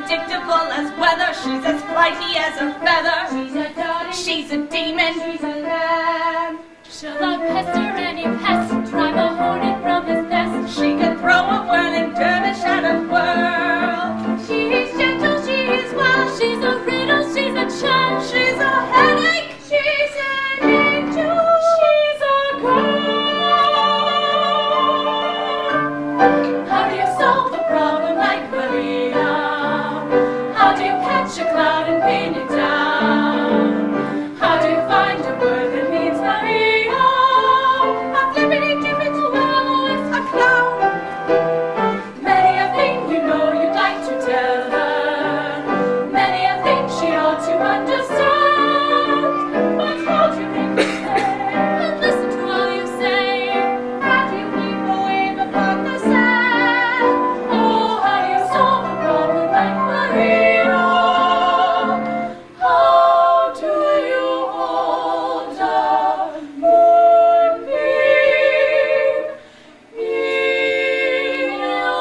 unpredictable as weather. She's as flighty as a feather. She's a dotty. She's a demon. She's a lamb. She'll outpester any pest, drive a hornet from his nest. She can throw a whirling dervish at a whirl. She's gentle, she is wild. She's a riddle, she's a child. She's a headache. She's an angel. She's a girl. How do you solve a problem like Maria? How do you catch a cloud and pin it down? How do you find a word that means Maria? A flippity dippity well is a clown. Many a thing you know you'd like to tell her. Many a thing she ought to understand. But how do you make her say? And listen to all you say. How do you keep the wave upon the sand? Oh, how do you solve a problem like Maria? How do you hold a moonbeam in your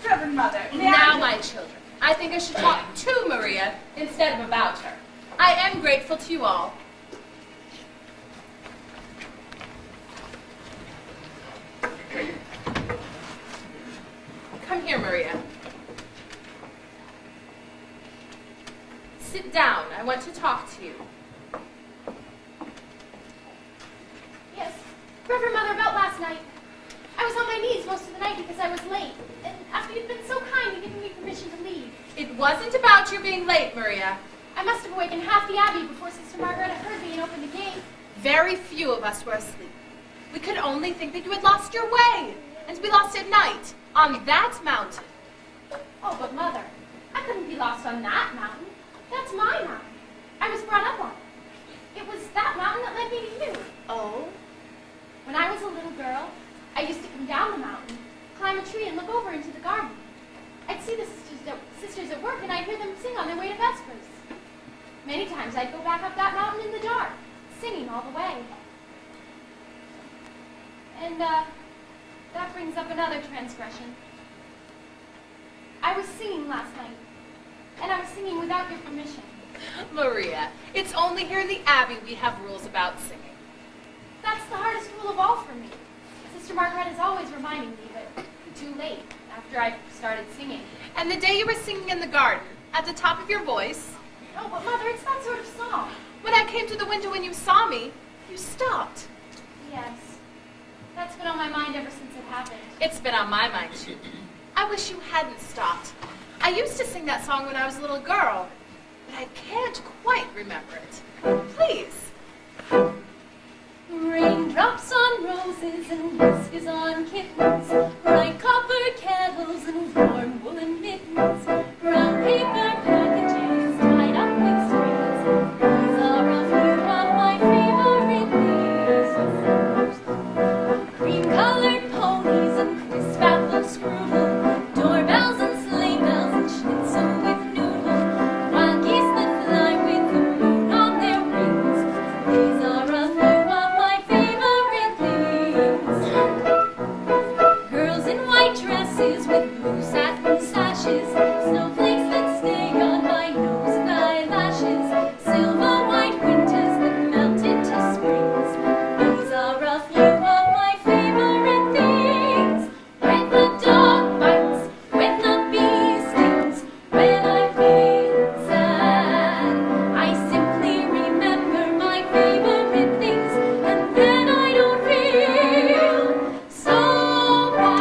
Reverend Mother, Now, my children, I think I should talk to Maria instead of about her. I am grateful to you all. Come here, Maria. Sit down. I want to talk to you. Yes. Reverend Mother, about last night. I was on my knees most of the night because I was late. And after you'd been so kind in giving me permission to leave, It wasn't about you being late, Maria. I must have awakened half the Abbey before Sister Margaret heard me and opened the gate. Very few of us were asleep. We could only think that you had lost your way, and to be lost at night on that mountain. Oh, but Mother, I couldn't be lost on that mountain. That's my mountain. I was brought up on it. It was that mountain that led me to you. Oh? When I was a little girl, I used to come down the mountain, climb a tree, and look over into the garden. I'd see the sisters at work, and I'd hear them sing on their way to Vespers. Many times I'd go back up that mountain in the dark, singing all the way. And, that brings up another transgression. I was singing last night, and I was singing without your permission. Maria, it's only here in the Abbey we have rules about singing. That's the hardest rule of all for me. Sister Margaret is always reminding me, but too late, after I started singing. And the day you were singing in the garden, at the top of your voice, Oh, but Mother, it's that sort of song. when I came to the window and you saw me, you stopped. Yes. That's been on my mind ever since it happened. It's been on my mind, too. I wish you hadn't stopped. I used to sing that song when I was a little girl, but I can't quite remember it. Please. Raindrops on roses and whiskers on kittens, bright copper kettles and warm woolen mittens, brown paper packages tied up with strings. These are a few of my favorite things. Cream-colored ponies and crisp apple strudel, doorbells and sleigh bells and schnitzel with noodle, wild geese that fly with the moon on their wings. These are a few of my favorite things. Girls in white dresses with blue satin sashes, snowflakes that stay on my nose and eyelashes, silver white winters that melt into springs. These are a few of my favorite things. When the dog bites, when the bee stings, when I'm feeling sad, I simply remember my favorite things, and then I don't feel so bad.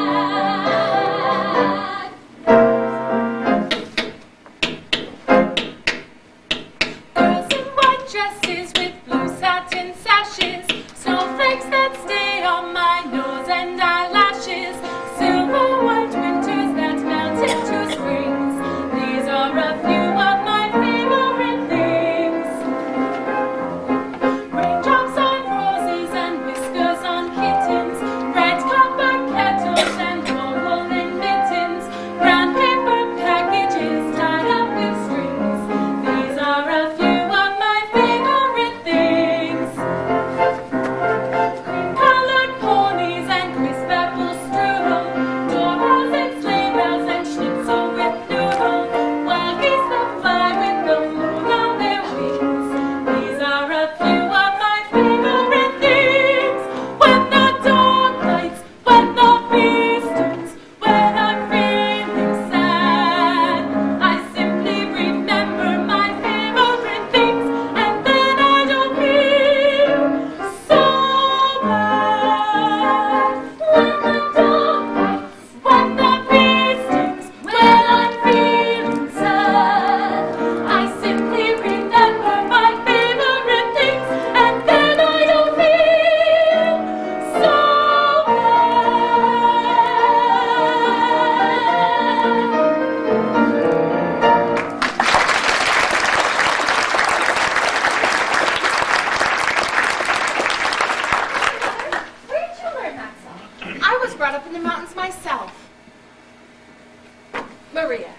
Maria,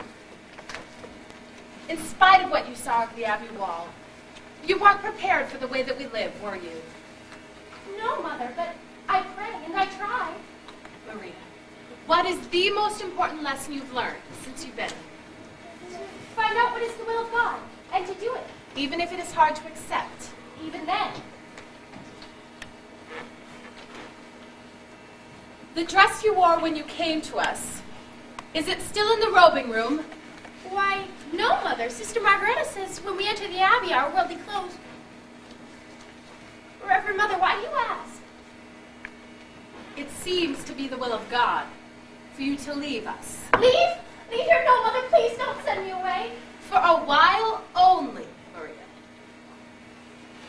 in spite of what you saw at the Abbey wall, you weren't prepared for the way that we live, were you? No, Mother, but I pray and I try. Maria, what is the most important lesson you've learned since you've been here? To find out what is the will of God and to do it, Even if it is hard to accept. even then. The dress you wore when you came to us, is it still in the robing room? Why, no, Mother. Sister Margareta says when we enter the Abbey, our worldly clothes. Reverend Mother, why do you ask? It seems to be the will of God for you to leave us. Leave? Leave here? No, Mother, please don't send me away. For a while only, Maria.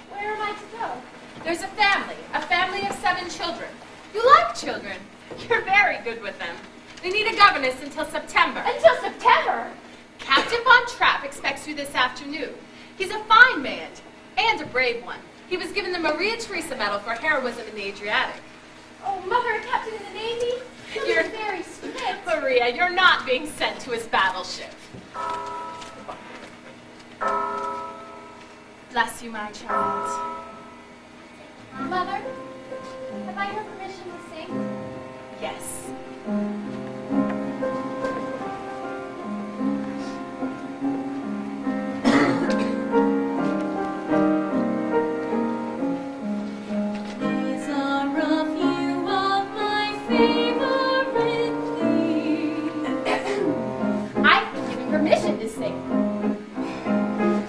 Where am I to go? There's a family of 7 children. You like children. You're very good with them. They need a governess until September. Until September? Captain Von Trapp expects you this afternoon. He's a fine man and a brave one. He was given the Maria Theresa Medal for heroism in the Adriatic. Oh, Mother, a captain in the Navy? You're very strict. Maria, you're not being sent to his battleship. Bless you, my child. Mother, have I your permission to sing? Yes. These are a few of my favorite things. I've been given permission to sing.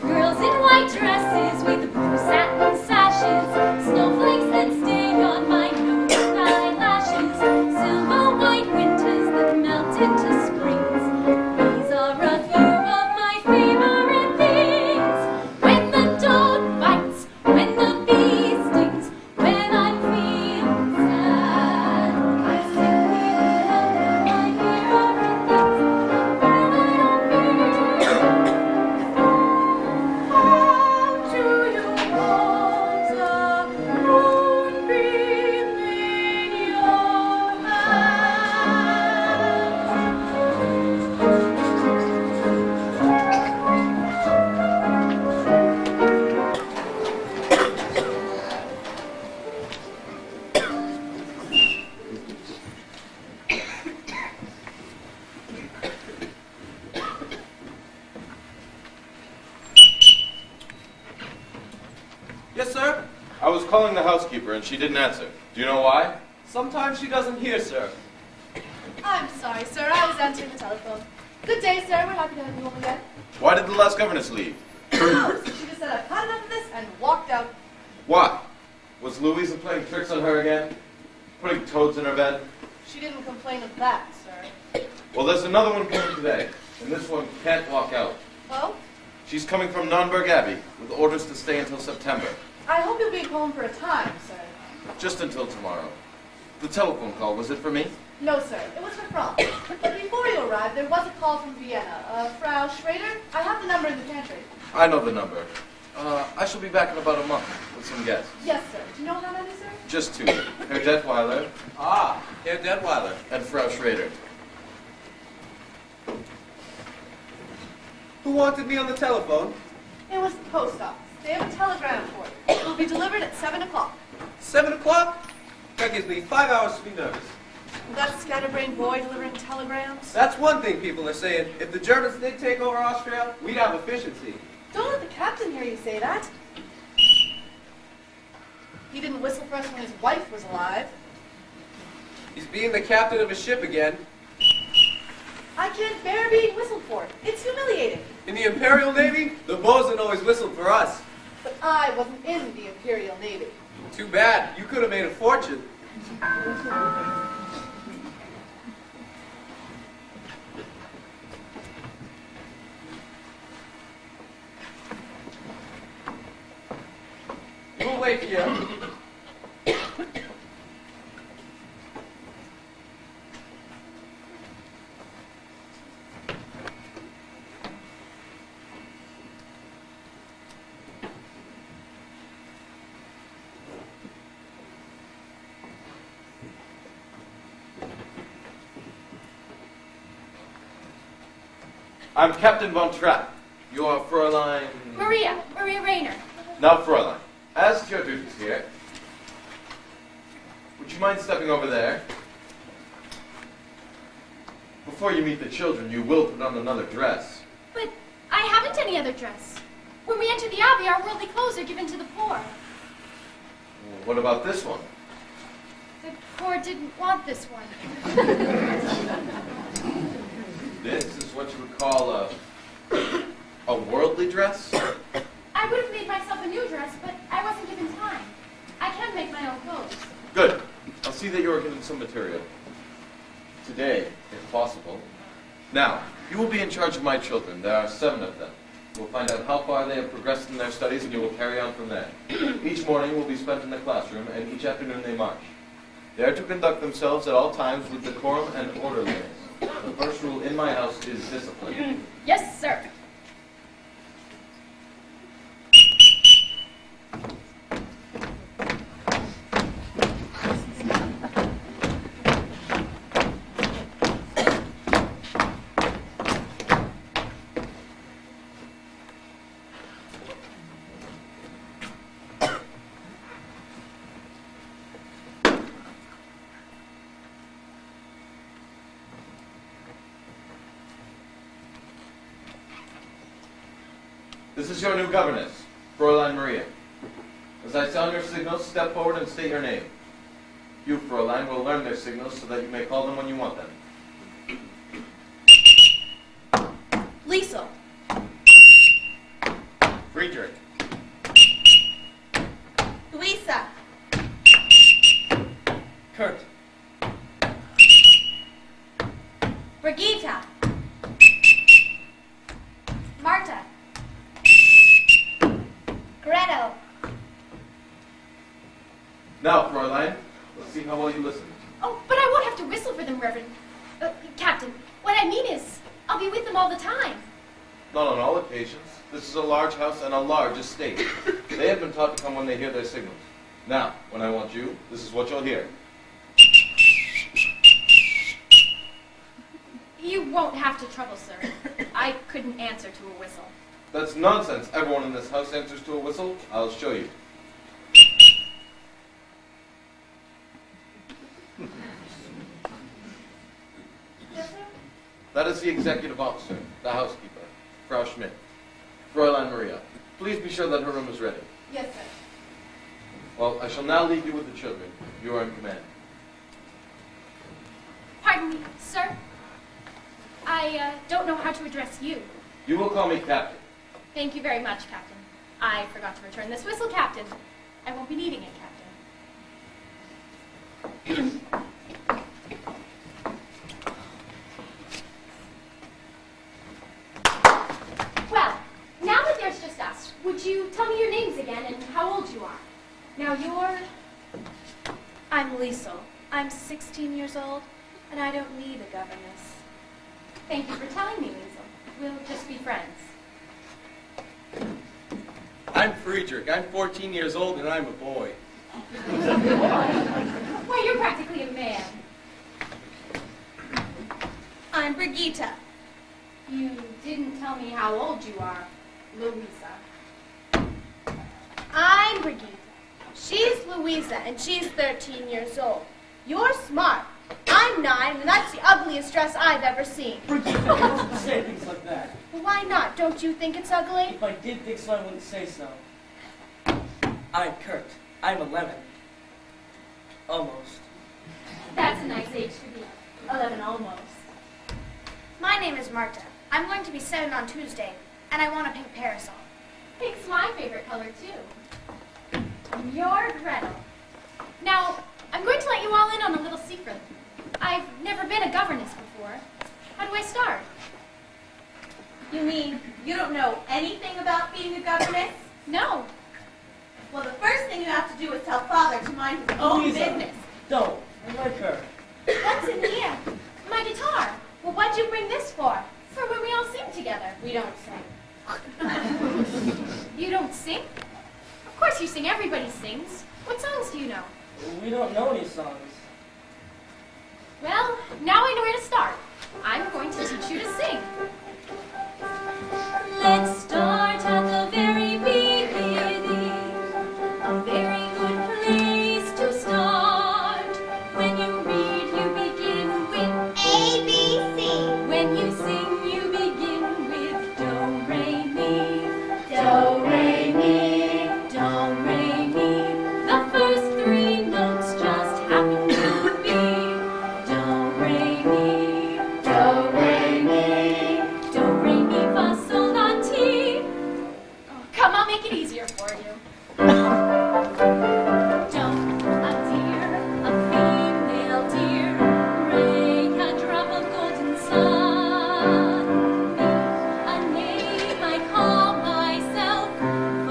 Girls in white dresses with blue satin sashes, snowflakes that stay on my nose and eyelashes, silver white winters that melt into springs. These are a few of my favorite things. When the dog bites, when the bee stings, when I'm feeling sad, I sing these are my favorite things. When I don't feel how do you want a moonbeam in your hand? Yes, sir? I was calling the housekeeper and she didn't answer. Do you know why? Sometimes she doesn't hear, sir. I'm sorry, sir. I was answering the telephone. Good day, sir. We're happy to have you home again. Why did the last governess leave? Oh, so she just said, I've had enough of this, and walked out. Why? Was Louisa playing tricks on her again? Putting toads in her bed? She didn't complain of that, sir. Well, there's another one coming today, and this one can't walk out. Oh? She's coming from Nonberg Abbey, with orders to stay until September. I hope you'll be home for a time, sir. Just until tomorrow. The telephone call, was it for me? No, sir. It was for Franz. But before you arrived, there was a call from Vienna. Frau Schrader? I have the number in the pantry. I know the number. I shall be back in about a month with some guests. Yes, sir. Do you know how many, sir? Just 2. Herr Detweiler Ah, Herr Detweiler. and Frau Schrader. Who wanted me on the telephone? It was the post office. They have a telegram for you. It will be delivered at 7 o'clock. 7 o'clock? That gives me 5 hours to be nervous. That scatterbrained boy delivering telegrams? That's one thing people are saying. If the Germans did take over Austria, we'd have efficiency. Don't let the captain hear you say that. He didn't whistle for us when his wife was alive. He's being the captain of a ship again. I can't bear being whistled for. It's humiliating. In the Imperial Navy, the bosun always whistled for us. But I wasn't in the Imperial Navy. Too bad. You could have made a fortune. We'll wait here. I'm Captain Von Trapp. You are Fräulein... Maria Rayner. Now, Fräulein, as to your duties here, would you mind stepping over there? Before you meet the children, you will put on another dress. But I haven't any other dress. When we enter the Abbey, our worldly clothes are given to the poor. Well, what about this one? The poor didn't want this one. This is what you would call a worldly dress? I would have made myself a new dress, but I wasn't given time. I can make my own clothes. Good. I'll see that you are given some material. Today, if possible. Now, you will be in charge of my children. There are 7 of them. We'll find out how far they have progressed in their studies, and you will carry on from there. Each morning will be spent in the classroom, and each afternoon they march. They are to conduct themselves at all times with decorum and orderliness. The first rule in my house is discipline. Yes, sir. This is your new governess, Fräulein Maria. As I sound your signals, step forward and state your name. You, Fräulein, will learn their signals so that you may call them when you want them. Liesel. Friedrich. Louisa. Kurt. Brigitta. Marta. Gretel. Now, Fräulein, let's see how well you listen. Oh, but I won't have to whistle for them, Reverend. Captain, what I mean is, I'll be with them all the time. Not on all occasions. This is a large house and a large estate. They have been taught to come when they hear their signals. Now, when I want you, this is what you'll hear. You won't have to trouble, sir. I couldn't answer to a whistle. That's nonsense. Everyone in this house answers to a whistle. I'll show you. Yes, sir? That is the executive officer, the housekeeper, Frau Schmidt. Fräulein Maria, please be sure that her room is ready. Yes, sir. Well, I shall now leave you with the children. You are in command. Pardon me, sir. I don't know how to address you. You will call me Captain. Thank you very much, Captain. I forgot to return this whistle, Captain. I won't be needing it, Captain. Well, now that there's just us, would you tell me your names again and how old you are? Now you're... I'm Liesel. I'm 16 years old, and I don't need a governess. Thank you for telling me, Liesel. We'll just be friends. I'm Friedrich. I'm 14 years old and I'm a boy. Why, you're practically a man. I'm Brigitta. You didn't tell me how old you are, Louisa. I'm Brigitte. She's Louisa, and she's 13 years old. You're smart. I'm 9, and that's the ugliest dress I've ever seen. Brigitte, don't say things like that. Well, why not? Don't you think it's ugly? If I did think so, I wouldn't say so. I'm Kurt. I'm 11. Almost. That's a nice age to be 11 almost. My name is Marta. I'm going to be 7 on Tuesday, and I want a pink parasol. Pink's my favorite color, too. And you're Gretel. Now, I'm going to let you all in on a little secret. I've never been a governess before. How do I start? You mean you don't know anything about being a governess? No. Well, the first thing you have to do is tell Father to mind his own Louisa, business. Don't. I like her. What's in here? My guitar. Well, what'd you bring this for? For when we all sing together. We don't sing. You don't sing? Of course you sing. Everybody sings. What songs do you know? We don't know any songs. Well, now I know where to start. I'm going to teach you to sing. Let's start at the very beginning. A very good place to start. When you read, you begin with A, B, C. When you sing, you begin with Do, Re, Mi. Do, Re, Mi. Do, Re, Mi. The first three notes just happen to be Do, Re, Mi. Do, Re, Mi. Do, Re, Mi, Fa, Sol, La, Ti. Oh, come, I'll make it easier for you. Don't a deer, a female deer, break a drop of golden sun. Me, a name I call myself,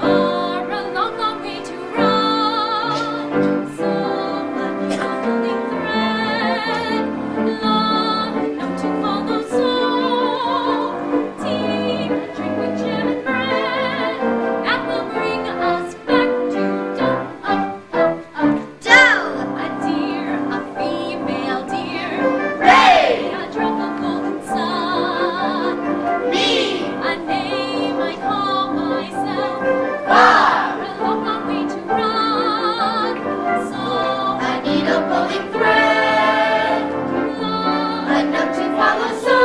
for a long, long way to run. So a needle-pulling thread, long enough to follow. So tea, a drink with jam and bread, that will bring us back to down, up, down. A deer, a female deer, Ray, a drop of golden sun. Me, a name I call myself, far, a long, long way to run. So I need a pulling thread, long enough to follow. So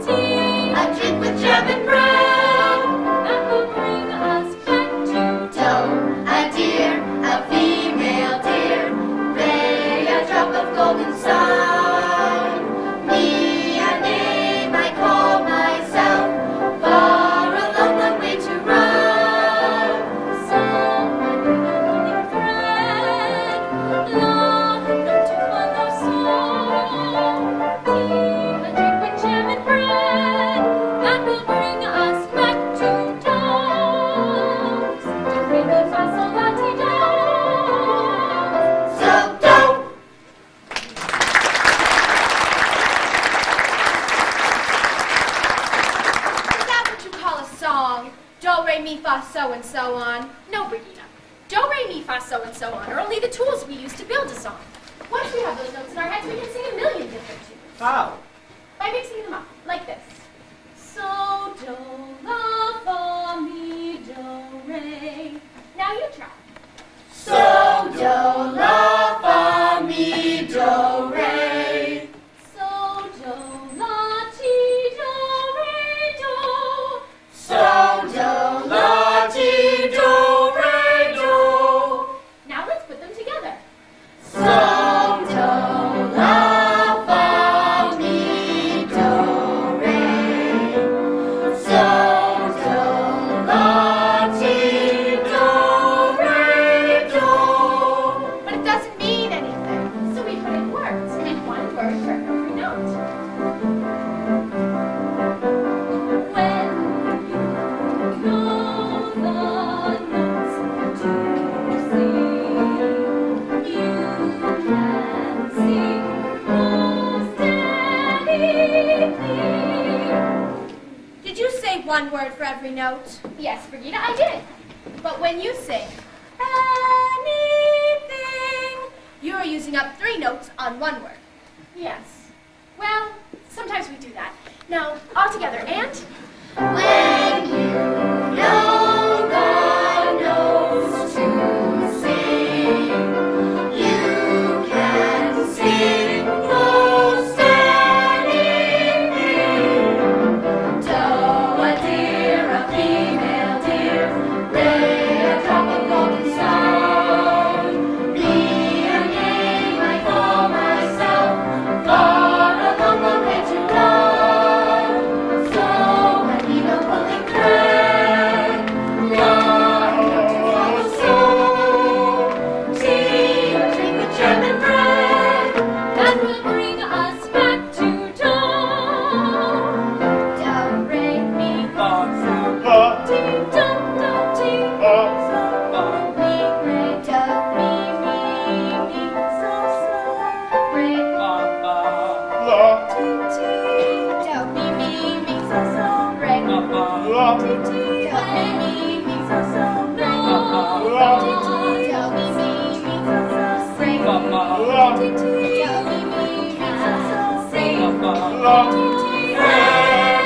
tea, a drink with jam and bread, that will bring us back to dough. A deer, a female deer, Ray, a drop of golden sun. Me, a name I call myself, far a long, long way to run. So a needle-pulling thread, long enough to follow. So tea, a drink with jam and bread, that will bring us back to doughs. Do, re, mi, fa, sol, la, ti, do. So do. Is that what you call a song? Do, re, mi, fa, so, and so on. No, Brigida. Do, re, mi, fa, so, and so on are only the tools we use to build a song. Once we have those notes in our heads, we can sing a million different tunes. How? By mixing them up, like this. So, do, la, fa, mi, do, re. Now you try. So do, la, fa, mi, do, re. So, do, la, ti, do, re, do. So do, la, ti, do, re, do. Now let's put them together. So do, la, fa, mi, do, re. So do, la, ti, do, re, do. But it doesn't mean anything. So we put in words, and one word for every note. When you know the notes to sing, you can sing most anything. Did you say one word for every note? Yes, Brigida, I did. But when you sing anything, you're using up 3 notes on one word. Yes. Well, sometimes we do that. Now, all together, and... When you know the notes to sing, you can sing most anything. Do, a deer, a female deer, Ray, a drop of golden sun. Me, a name I call myself, far a long, long way to run. So a needle-pulling thread, long enough to follow. So tea, a drink with jam and bread, that will bring us back to dawn. Do, re, mi, fa, sol, la, ti, do, do, ti, so, mi, re, do, mi, so, re, ti, ti, do, mi, so, re, ti, ti, do, mi, so, re, ti, ti, do, mi, so, re, ti, ti, do, mi, so, re,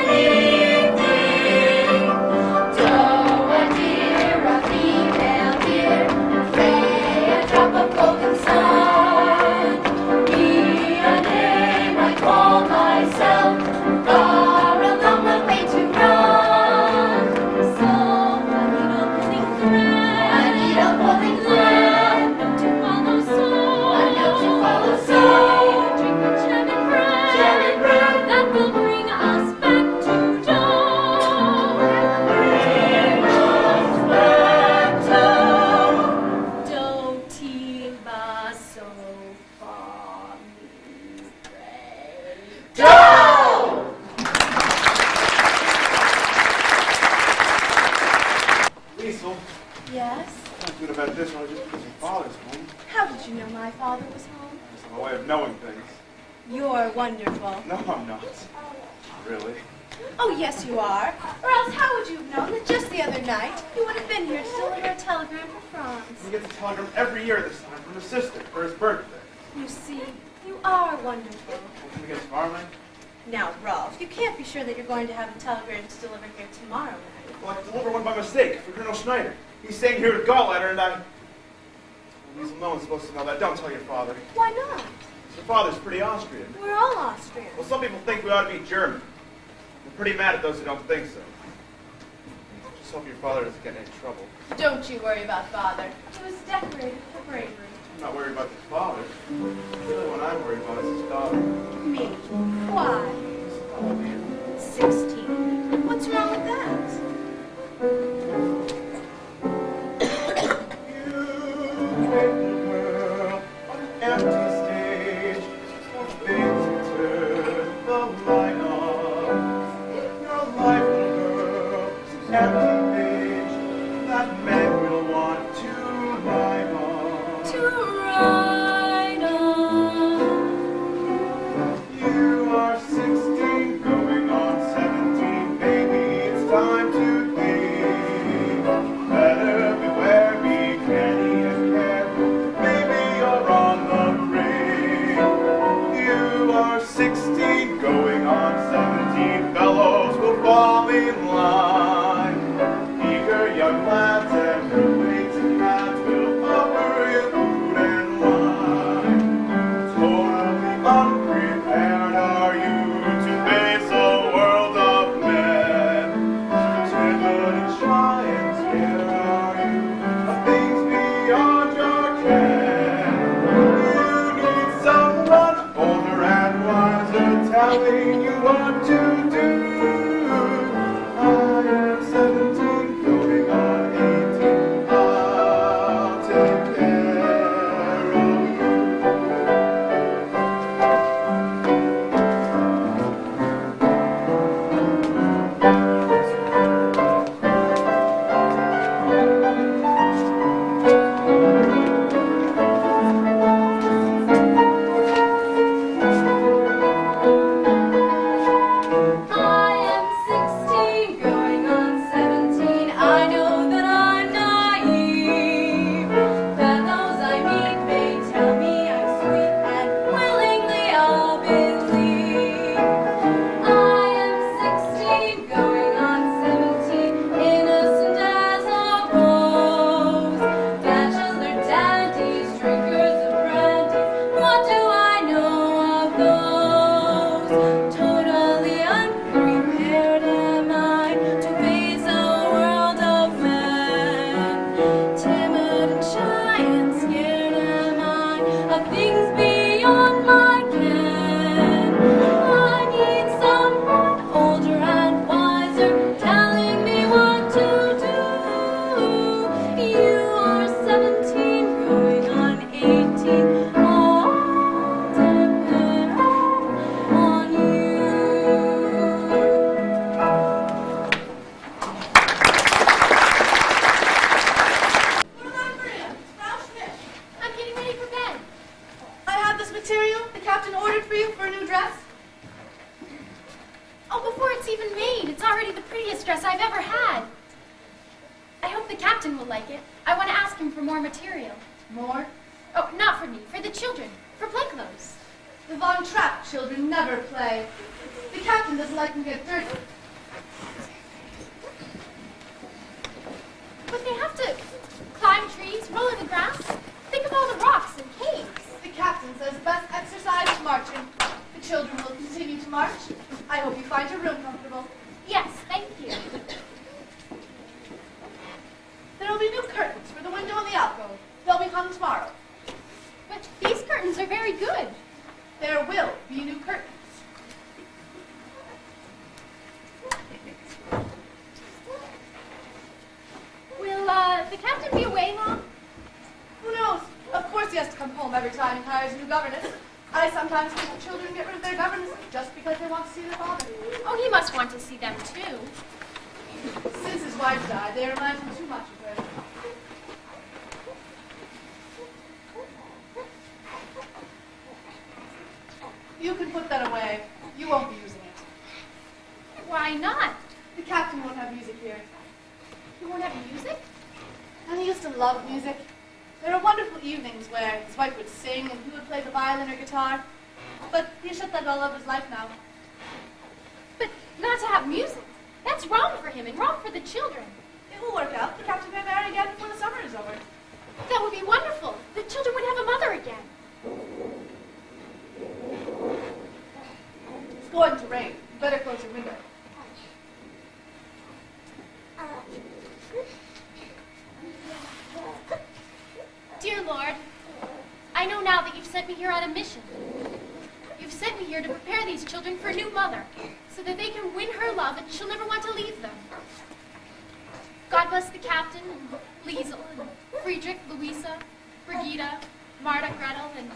ti, ti, about this only just because your father's home. How did you know my father was home? It's my way of knowing things. You're wonderful. No, I'm not. Really? Oh, yes, you are. Or else how would you have known that just the other night you would have been here to deliver a telegram for Franz? He gets a telegram every year this time from his sister for his birthday. You see, you are wonderful. Can we get tomorrow night? Now, Rolf, you can't be sure that you're going to have a telegram to deliver here tomorrow night. Well, I delivered one by mistake for Colonel Schneider. He's staying here with Gallletter, and I... Weasel, no one's supposed to know that. Don't tell your father. Why not? Your father's pretty Austrian. We're all Austrian. Well, some people think we ought to be German. I'm pretty mad at those who don't think so. Just hope your father doesn't get in any trouble. Don't you worry about father. He was decorated for bravery. I'm not worried about your father. The only one I'm worried about is his daughter. Me? Why? Oh, man. 16. What's wrong with that? You little girl on an empty stage, so things to turn the light on. Your life, little girl, is an empty page that men will want to write on. To ride on. You are 16, going on 17, baby. It's time to think. Better beware, be canny and careful. Baby, you're on the ring. You are 16, going on 17. Fellows will fall in line. Eager young lads and roommates and lads will offer you food and wine. Totally unprepared are you to face a world of men. Timid and shy and scared are you of things beyond your ken. You need someone older and wiser telling you what to do. I am 17, going on 18. I'll take care of you. I am 16, going on 17. I know that I'm naive. Fellows I meet may tell me I'm sweet, and willingly I'll believe. I am 16, going on 17, innocent as a rose. Bachelor dandies, drinkers of brandy, what do I know of those? Totally unprepared am I to face a world of men. Timid and shy and scared am I of things beyond my ken. I need someone older and wiser telling me what to do. You are 17, going on 18. All depend on you. What am I for him? Frau Schmidt. I'm getting ready for bed. I have this material the captain ordered for you for a new dress. Oh, before it's even made, it's already the prettiest dress I've ever had. I hope the captain will like it. I want to ask him for more material. More? Oh, not for me, for the children, for play clothes. The Von Trapp children never play. The captain doesn't like them to get dirty. But they have to climb trees, roll in the grass. Think of all the rocks and caves. The captain says best exercise is marching. The children will continue to march. I hope you find your room comfortable. Yes, thank you. There will be new curtains for the window and the alcove. They'll be hung tomorrow. But these curtains are very good. There will be new curtains. Will the captain be away long? Who knows? Of course he has to come home every time he hires a new governess. I sometimes think the children get rid of their governess just because they want to see their father. Oh, he must want to see them too. Since his wife died, they remind him too much of her. You can put that away. You won't be using it. Why not? The captain won't have music here. You won't have music? And he used to love music. There were wonderful evenings where his wife would sing and he would play the violin or guitar. But he shut that all of his life now. But not to have music. That's wrong for him and wrong for the children. It will work out. The captain may marry again before the summer is over. That would be wonderful. The children would have a mother again. It's going to rain. You better close your window. Dear Lord, I know now that you've sent me here on a mission. You've sent me here to prepare these children for a new mother, so that they can win her love and she'll never want to leave them. God bless the captain, and Liesel, and Friedrich, Louisa, Brigida, Marta, Gretel, and...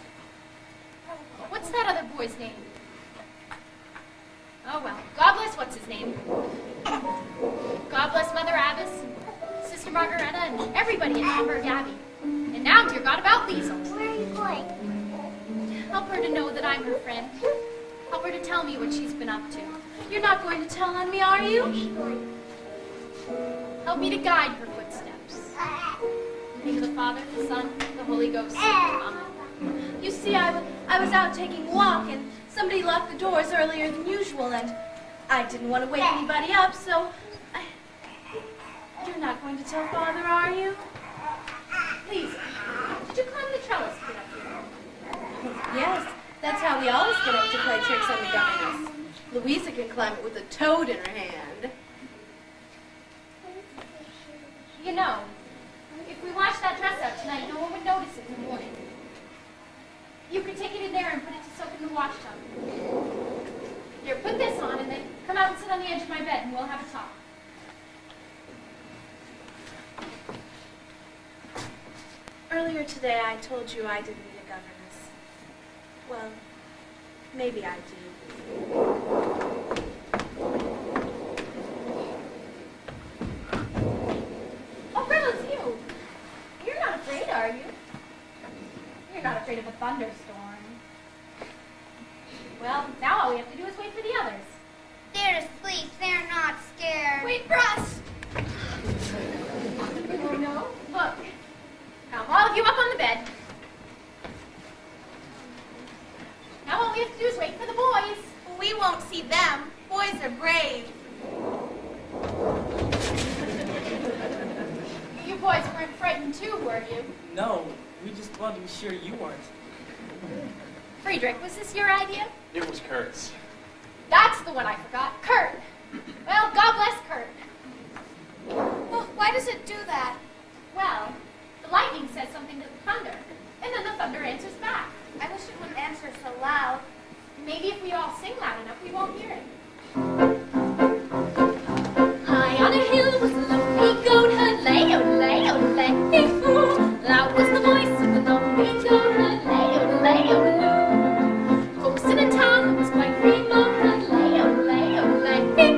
what's that other boy's name? Oh well, God bless what's his name. God bless Mother Abbess, and Sister Margareta, and everybody in Hamburg Abbey. And now, dear God, about Liesel. Where are you going? Help her to know that I'm her friend. Help her to tell me what she's been up to. You're not going to tell on me, are you? Help me to guide her footsteps. In the name of the Father, the Son, the Holy Ghost. Amen. You see, I was out taking a walk, and somebody locked the doors earlier than usual, and I didn't want to wake anybody up, so... You're not going to tell Father, are you? Please, did you climb the trellis to get up here? Yes, that's how we always get up to play tricks on the governess. Louisa can climb it with a toad in her hand. You know, if we wash that dress out tonight, no one would notice it in the morning. You could take it in there and put it to soak in the wash tub. Here, put this on and then come out and sit on the edge of my bed and we'll have a talk. Earlier today, I told you I didn't need a governess. Well, maybe I do. Oh, Gretel, it's you. You're not afraid, are you? You're not afraid of a thunderstorm. Well, now all we have to do is wait for the others. They're asleep. They're not scared. Wait for us! Oh, no. Look. Now, all of you up on the bed. Now all we have to do is wait for the boys. We won't see them. Boys are brave. You boys weren't frightened too, were you? No, we just wanted to be sure you weren't. Friedrich, was this your idea? It was Kurt's. That's the one I forgot. Kurt. Well, God bless Kurt. Well, why does it do that? Well, the lightning says something to the thunder, and then the thunder answers back. I wish it wouldn't answer so loud. Maybe if we all sing loud enough, we won't hear it. High on a hill was a lonely goat, hurlay, olay, olay, ooh. Loud was the voice of the lonely goat, hurlay, olay, olay. Folks in a town that was quite remote, hurlay, olay, olay,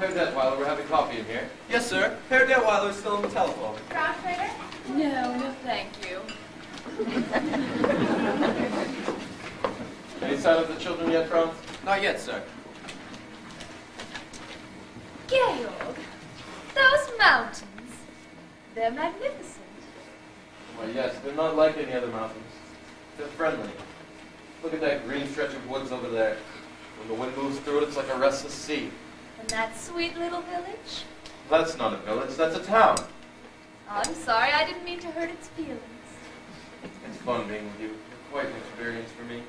Herr Detweiler, we're having coffee in here. Yes, sir. Herr Detweiler is still on the telephone. Brown Trader? No, thank you. Any sign of the children yet, Franz? Not yet, sir. Georg, those mountains, they're magnificent. Why, yes, they're not like any other mountains. They're friendly. Look at that green stretch of woods over there. When the wind moves through it, it's like a restless sea. And that sweet little village? That's not a village, that's a town. I'm sorry, I didn't mean to hurt its feelings. It's fun being with you. You're quite an experience for me.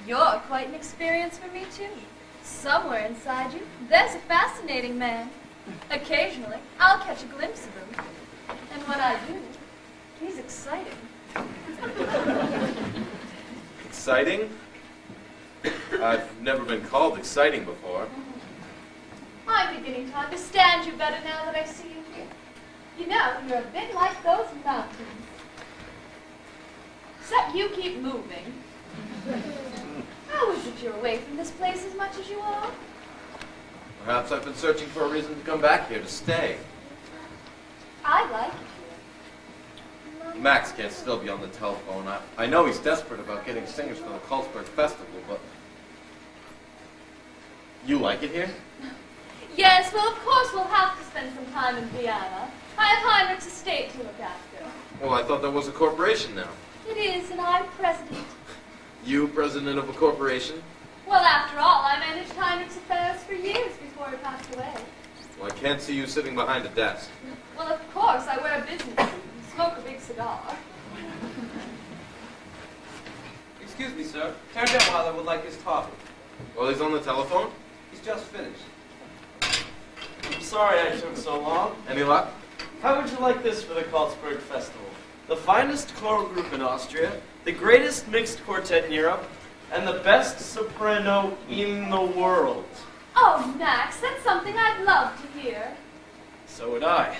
You're quite an experience for me, too. Somewhere inside you, there's a fascinating man. Occasionally, I'll catch a glimpse of him. And when I do, he's exciting. Exciting? I've never been called exciting before. I'm beginning to understand you better now that I see you here. You know, you're a bit like those mountains. Except you keep moving. How is it you're away from this place as much as you are? Perhaps I've been searching for a reason to come back here, to stay. I like it here. Max can't still be on the telephone. I know he's desperate about getting singers for the Karlsberg Festival, but... You like it here? Yes, well, of course we'll have to spend some time in Vienna. I have Heinrich's estate to look after. Well, I thought that was a corporation now. It is, and I'm president. You, president of a corporation? Well, after all, I managed Heinrich's affairs for years before he passed away. Well, I can't see you sitting behind a desk. Well, of course, I wear a business suit and smoke a big cigar. Excuse me, sir. Herr Detweiler would like his coffee. Well, he's on the telephone? He's just finished. I'm sorry I took so long. Any luck? How would you like this for the Karlsberg Festival? The finest choral group in Austria, the greatest mixed quartet in Europe, and the best soprano in the world. Oh, Max, that's something I'd love to hear. So would I.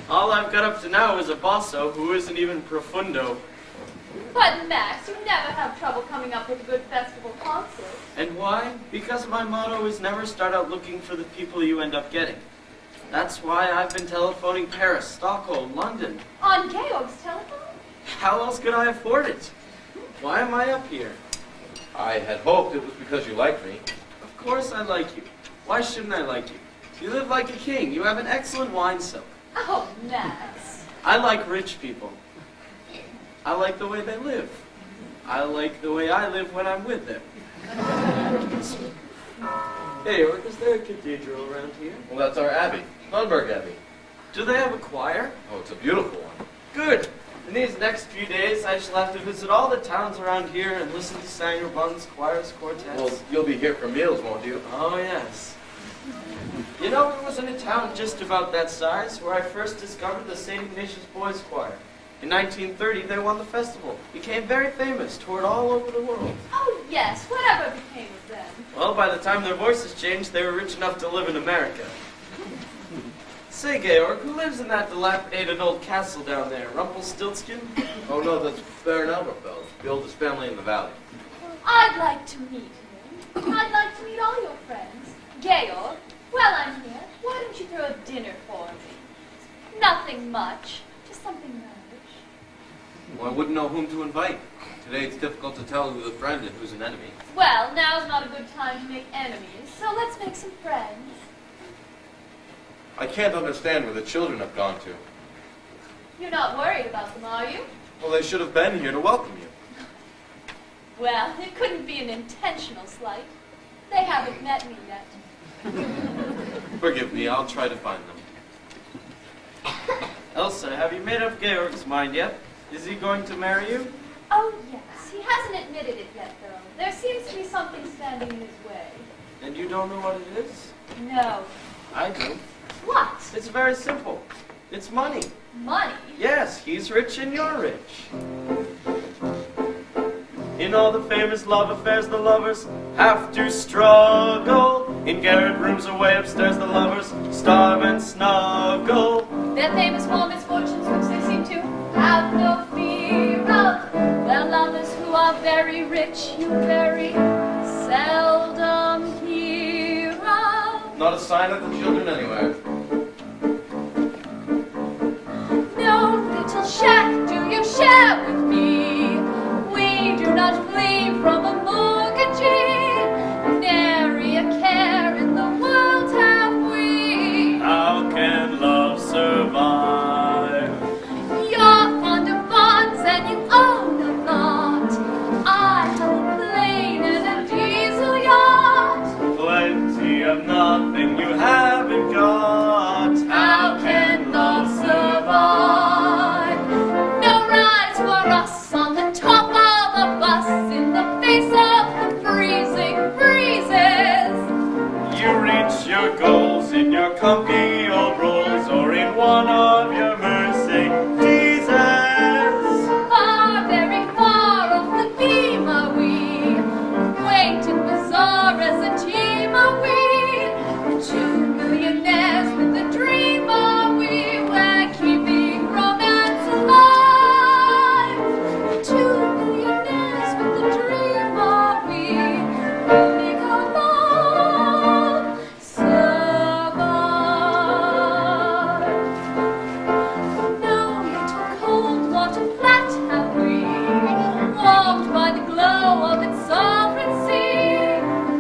All I've got up to now is a basso who isn't even profundo. But, Max, you never have trouble coming up with a good festival concert. And why? Because my motto is never start out looking for the people you end up getting. That's why I've been telephoning Paris, Stockholm, London. On Georg's telephone? How else could I afford it? Why am I up here? I had hoped it was because you liked me. Of course I like you. Why shouldn't I like you? You live like a king. You have an excellent wine cellar. Oh, Max. I like rich people. I like the way they live. I like the way I live when I'm with them. Hey, York, is there a cathedral around here? Well, that's our abbey, Nürnberg Abbey. Do they have a choir? Oh, it's a beautiful one. Good. In these next few days, I shall have to visit all the towns around here and listen to Sanger buns, choirs, quartets. Well, you'll be here for meals, won't you? Oh, yes. You know, it was in a town just about that size where I first discovered the St. Ignatius Boys Choir. In 1930, they won the festival, became very famous, toured all over the world. Oh, yes, whatever became of them. Well, by the time their voices changed, they were rich enough to live in America. Say, Georg, who lives in that dilapidated old castle down there? Rumpelstiltskin? Oh, no, that's Baron Alberfeld, the oldest family in the valley. I'd like to meet him. I'd like to meet all your friends. Georg, while I'm here, why don't you throw a dinner for me? Nothing much, just something lavish. Well, I wouldn't know whom to invite. Today it's difficult to tell who's a friend and who's an enemy. Well, now's not a good time to make enemies, so let's make some friends. I can't understand where the children have gone to. You're not worried about them, are you? Well, they should have been here to welcome you. Well, it couldn't be an intentional slight. They haven't met me yet. Forgive me, I'll try to find them. Elsa, have you made up Georg's mind yet? Is he going to marry you? Oh, yes. He hasn't admitted it yet, though. There seems to be something standing in his way. And you don't know what it is? No. I do. What? It's very simple. It's money. Money? Yes, he's rich and you're rich. In all the famous love affairs, the lovers have to struggle. In garret rooms away upstairs, the lovers starve and snuggle. They're famous for misfortunes which they seem to have no fear of. They're lovers who are very rich, you very seldom hear of. Not a sign of the children anywhere. No little shack do you share with me. We do not flee from a mortgagee. Nary a care in the world have we. How can love survive? You're fond of bonds and you own a lot. I have a plane and a diesel yacht. Plenty of nothing you haven't got. How can love survive? No rides for us on the top of a bus in the face of the freezing breezes. You reach your goals in your comfy old Rolls or in one of your Mercedeses. Far, very far off the beam are we, quaint and bizarre as a team are we. 2 millionaires with a dream are we, we're keeping romance alive. 2 millionaires with a dream are we, make our love survive. No little cold water flat have we, warmed by the glow of its sovereignty.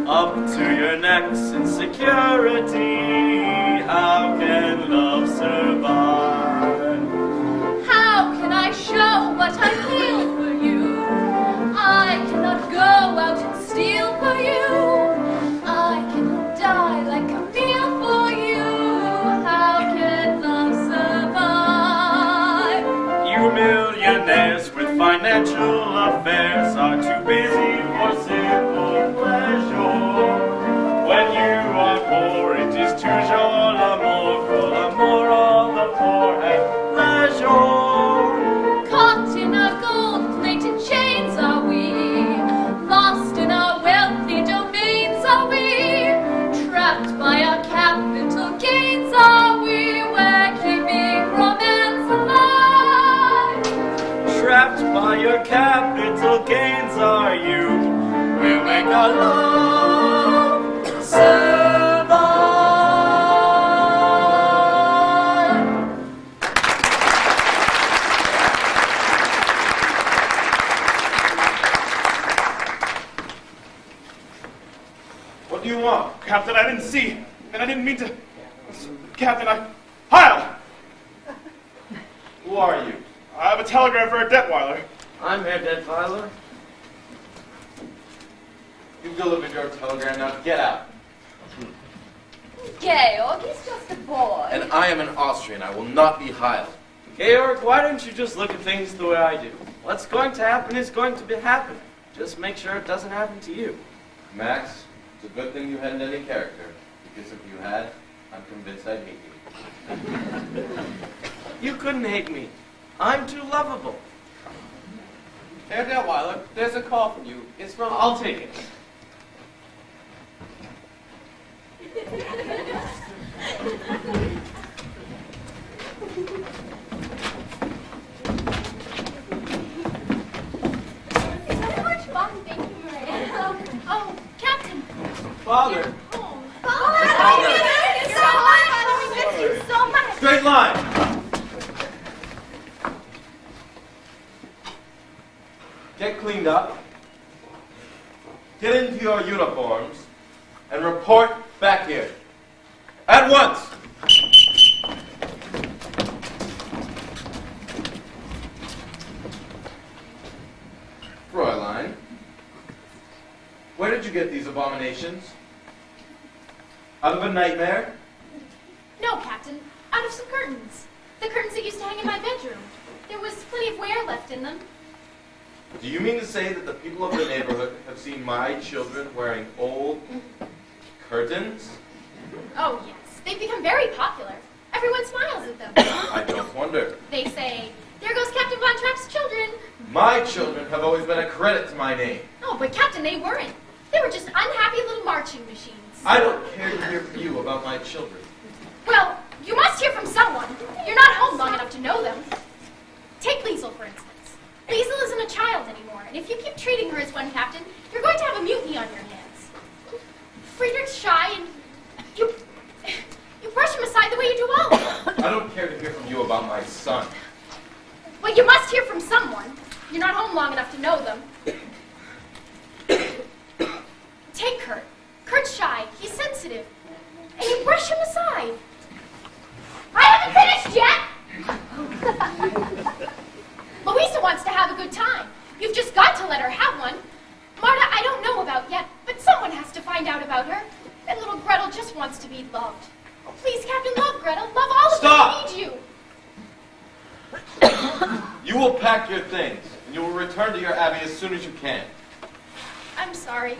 Up to your necks in security. How can love survive? How can I show what I feel for you? I cannot go out and steal for you. I cannot die like a meal for you. How can love survive? You millionaires with financial affairs are too busy for simple pleasure. When you are poor, it is toujours l'amour, for l'amour of the poor at leisure. Caught in our gold-plated chains are we, lost in our wealthy domains are we, trapped by our capital gains are we, we're keeping romance alive. Trapped by your capital gains are you. We'll make our love survive. What do you want? Captain, I didn't see, and I didn't mean to. Captain, Heil! Who are you? I have a telegram for a Detweiler. I'm Herr Detweiler. You've delivered your telegram, now get out. Georg, he's just a boy. And I am an Austrian. I will not be Heil. Georg, why don't you just look at things the way I do? What's going to happen is going to happen. Just make sure it doesn't happen to you. Max, it's a good thing you hadn't any character, because if you had, I'm convinced I'd hate you. You couldn't hate me. I'm too lovable. Herr Detweiler, there's a call from you. It's from... I'll take it. So much fun. Thank you, Maria. Oh, Captain. Father! Home. We miss you so much. Straight line! Get cleaned up, get into your uniforms, and report back here. At once! Fräulein, where did you get these abominations? Out of a nightmare? No, Captain. Out of some curtains. The curtains that used to hang in my bedroom. There was plenty of wear left in them. Do you mean to say that the people of the neighborhood have seen my children wearing old curtains? Oh, yes. They've become very popular. Everyone smiles at them. I don't wonder. They say, there goes Captain Von Trapp's children. My children have always been a credit to my name. Oh, but Captain, they weren't. They were just unhappy little marching machines. I don't care to hear from you about my children. Well, you must hear from someone. You're not home long enough to know them. Take Liesel, for instance. Liesel isn't a child anymore, and if you keep treating her as one, Captain, you're going to have a mutiny on your hands. Friedrich's shy, and don't care to hear from you about my son. Well, you must hear from someone. You're not home long enough to know them. Take Kurt. Kurt's shy. He's sensitive. And you brush him aside. I haven't finished yet! Louisa wants to have a good time. You've just got to let her have one. Marta, I don't know about yet, but someone has to find out about her. And little Gretel just wants to be loved. Oh, please, Captain, love Gretel. Love all of them who need you. You will pack your things, and you will return to your abbey as soon as you can. I'm sorry.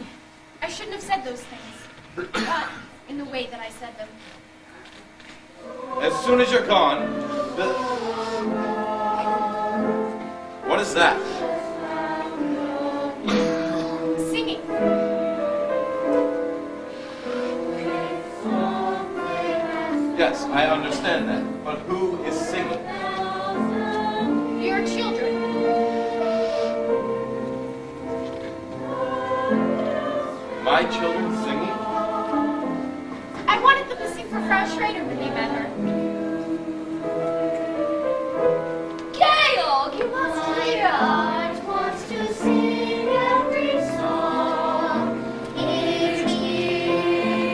I shouldn't have said those things. Not in the way that I said them. As soon as you're gone, What is that? Singing. Yes, I understand that. But who is singing? Your children. My children singing? I wanted them to sing for Frau Schrader when they met her. Georg, you must hear. Heart wants to sing every song it hears.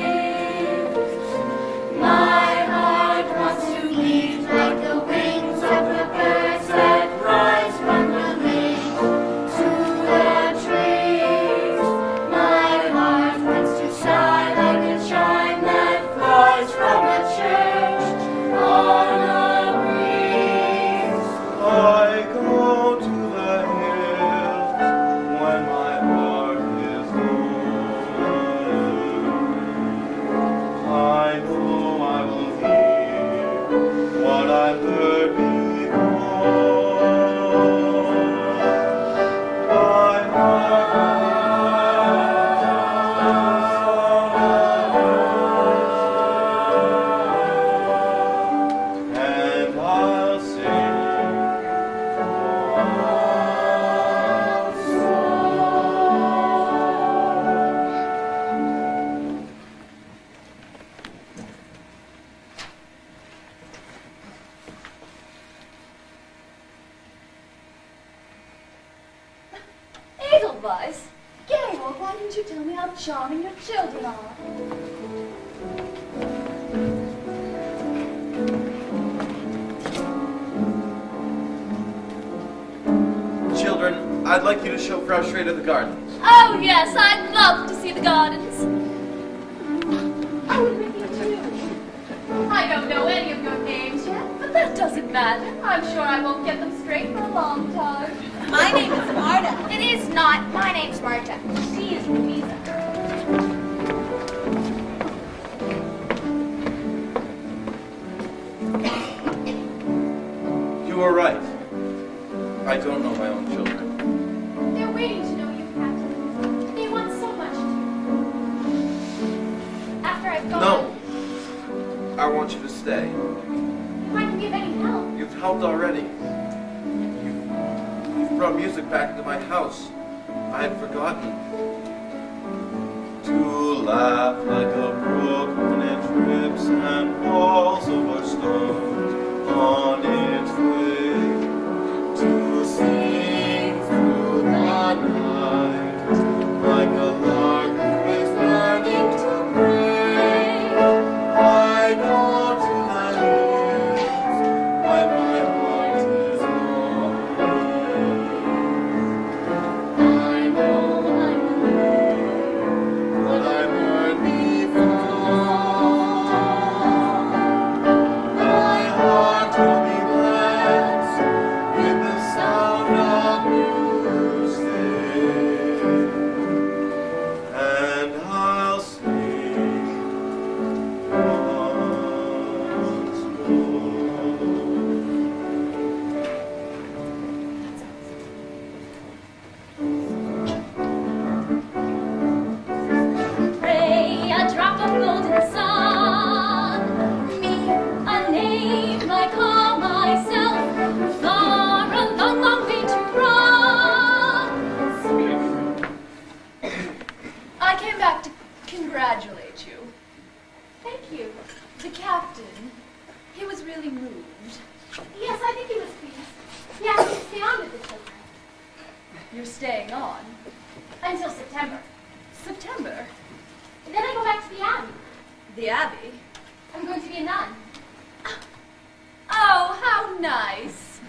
My heart wants to beat like the wings of the birds that rise from the lake to the trees. My heart wants to sigh like a chime that flies from the church on a breeze. I go to the hills when my heart is low. I know I will hear what I've heard before. My heart, and I'll sing. Edelweiss, Georg, why didn't you tell me how charming your children are? Children, I'd like you to show Frau Schrader the gardens. Oh, yes, I'd love to see the gardens. I would with you too. I don't know any of your names yet. But that doesn't matter. I'm sure I won't get them straight for a long time. My name is Marta. It is not. My name's Marta. She is Louisa. You are right. I don't know my own children. They're waiting to know you, Captain. They want so much to. After I've gone, No. I want you to stay. if I can give any help. You've helped already. You've brought music back into my house. I had forgotten. To laugh like a brook when it trips and falls over stones on its way. To sing through the night like a lark who is learning to pray. I go to the hills when my heart is lonely. I know I believe what I've heard before. My heart will be blessed with the sound of music, and I'll sing once Pray a drop of golden sun, me a name I call myself, far a long, long way to run. I came back to congratulate you. Thank you. The captain, He was really moved. Yes, I think he was pleased. He asked me to stay on with the children. You're staying on. Until September. September. And then I go back to the Abbey. The Abbey. I'm going to be a nun. Oh, how nice.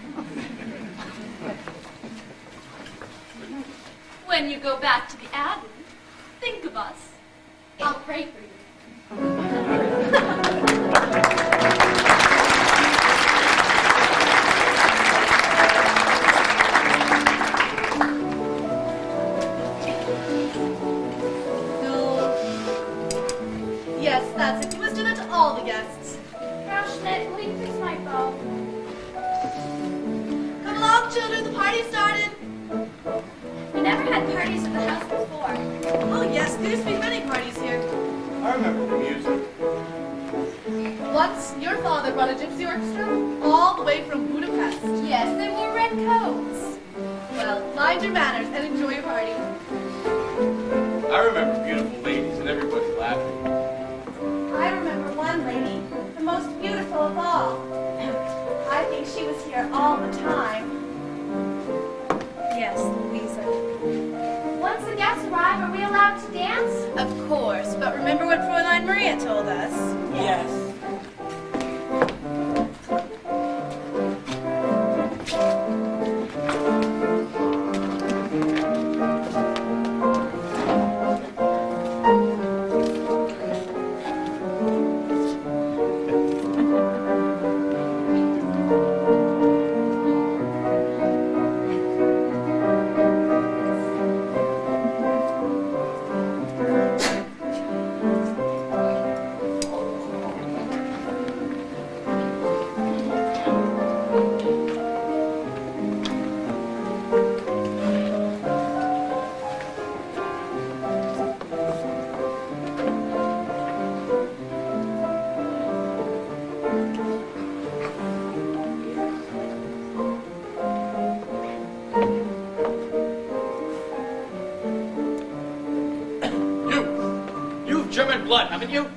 When you go back to the Abbey, think of us. I'll pray for you. Yes, that's it. You must do that to all the guests. Rauschnet, will you fix my bow? Come along, children. The party started. We never had parties at the house before. Oh, yes. There used to be many parties here. I remember the music. Once, your father brought a gypsy orchestra all the way from Budapest. Yes, they wore red coats. Well, mind your manners and enjoy your party. I remember beautiful ladies and everybody laughing. I remember one lady, the most beautiful of all. I think she was here all the time. Yes, Louisa. Once the guests arrive, are we allowed to dance? Of course, but remember what Fräulein Maria told us. Yes. German blood, haven't you?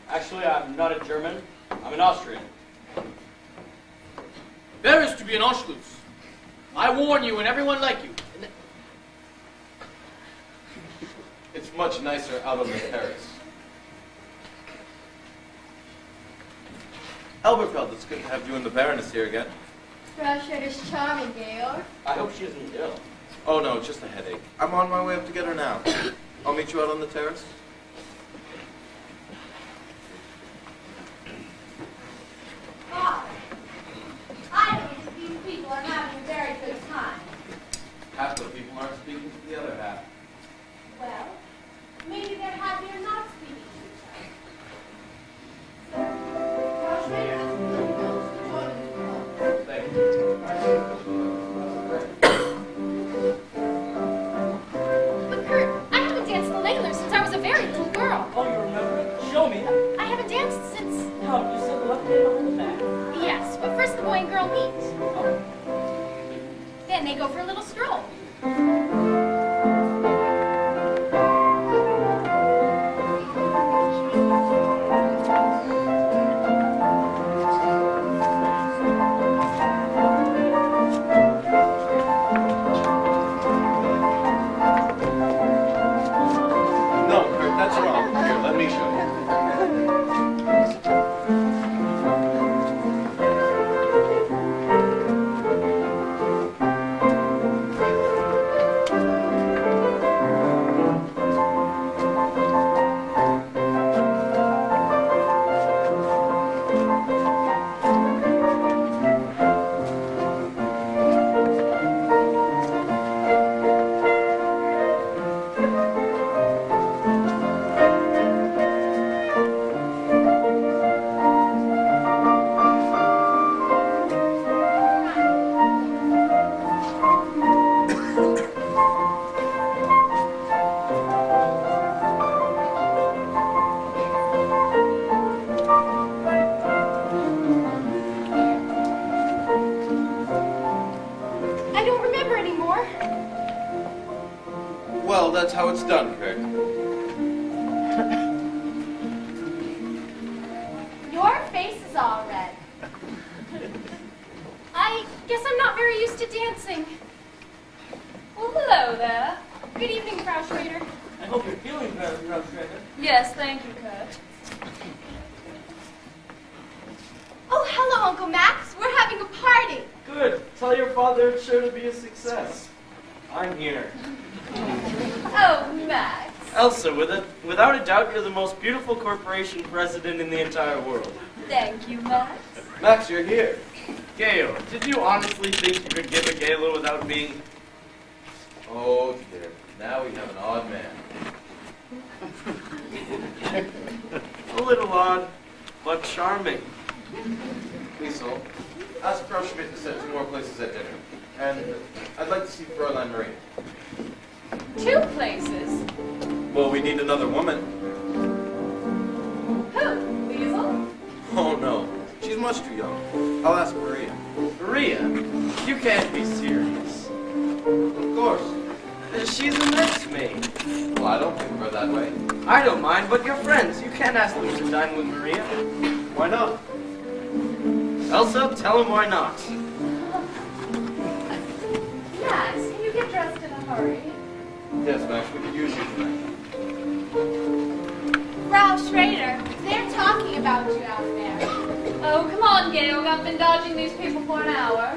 Actually, I'm not a German. I'm an Austrian. There is to be an Anschluss. I warn you and everyone like you. It's much nicer out on the terrace. Elberfeld, it's good to have you and the Baroness here again. Rauschnet is charming, Georg. I hope she isn't ill. Oh no, just a headache. I'm on my way up to get her now. I'll meet you out on the terrace. Father, I think these people are having a very good time. Half the people aren't speaking to the other half. Well, maybe they're happier not speaking to each other. Rauschnet, you're asking me to go to the Thank you. But Kurt, I haven't danced the Layler since I was a very little girl. Oh, you remember it? Show me. I haven't danced since... How, you said the left hand on the back? Yes, but first the boy and girl meet. Then they go for a little stroll. No, Kurt, that's wrong. Here, let me show you. I don't remember anymore. Well, that's how it's done, Kurt. Your face is all red. dancing. Well, hello there. Good evening, Frau Schrader. I hope you're feeling better, Frau Schrader. Yes, thank you, Kurt. Oh, hello, Uncle Max. We're having a party. Good. Tell your father it's sure to be a success. I'm here. Oh, Max. Elsa, without a doubt, you're the most beautiful corporation president in the entire world. Thank you, Max. Max, you're here. Gale, did you honestly think you could give a gala without me? Oh dear. Now we have an odd man. A little odd, but charming. Liesel, ask Frau Schmidt to set 2 more places at dinner. And I'd like to see Fräulein Marie. 2 places? Well, we need another woman. Who? Liesel? Oh no, she's much too young. I'll ask Maria. Maria, you can't be serious. Of course. She's a nice maid. Well, I don't think of her that way. I don't mind, but you're friends. You can't ask them to dine with Maria. Why not? Elsa, tell him why not. Max, can you get dressed in a hurry? Yes, Max, we could use you tonight. Frau Schrader, they're talking about you out there. Oh, come on, Gail. I've been dodging these people for an hour.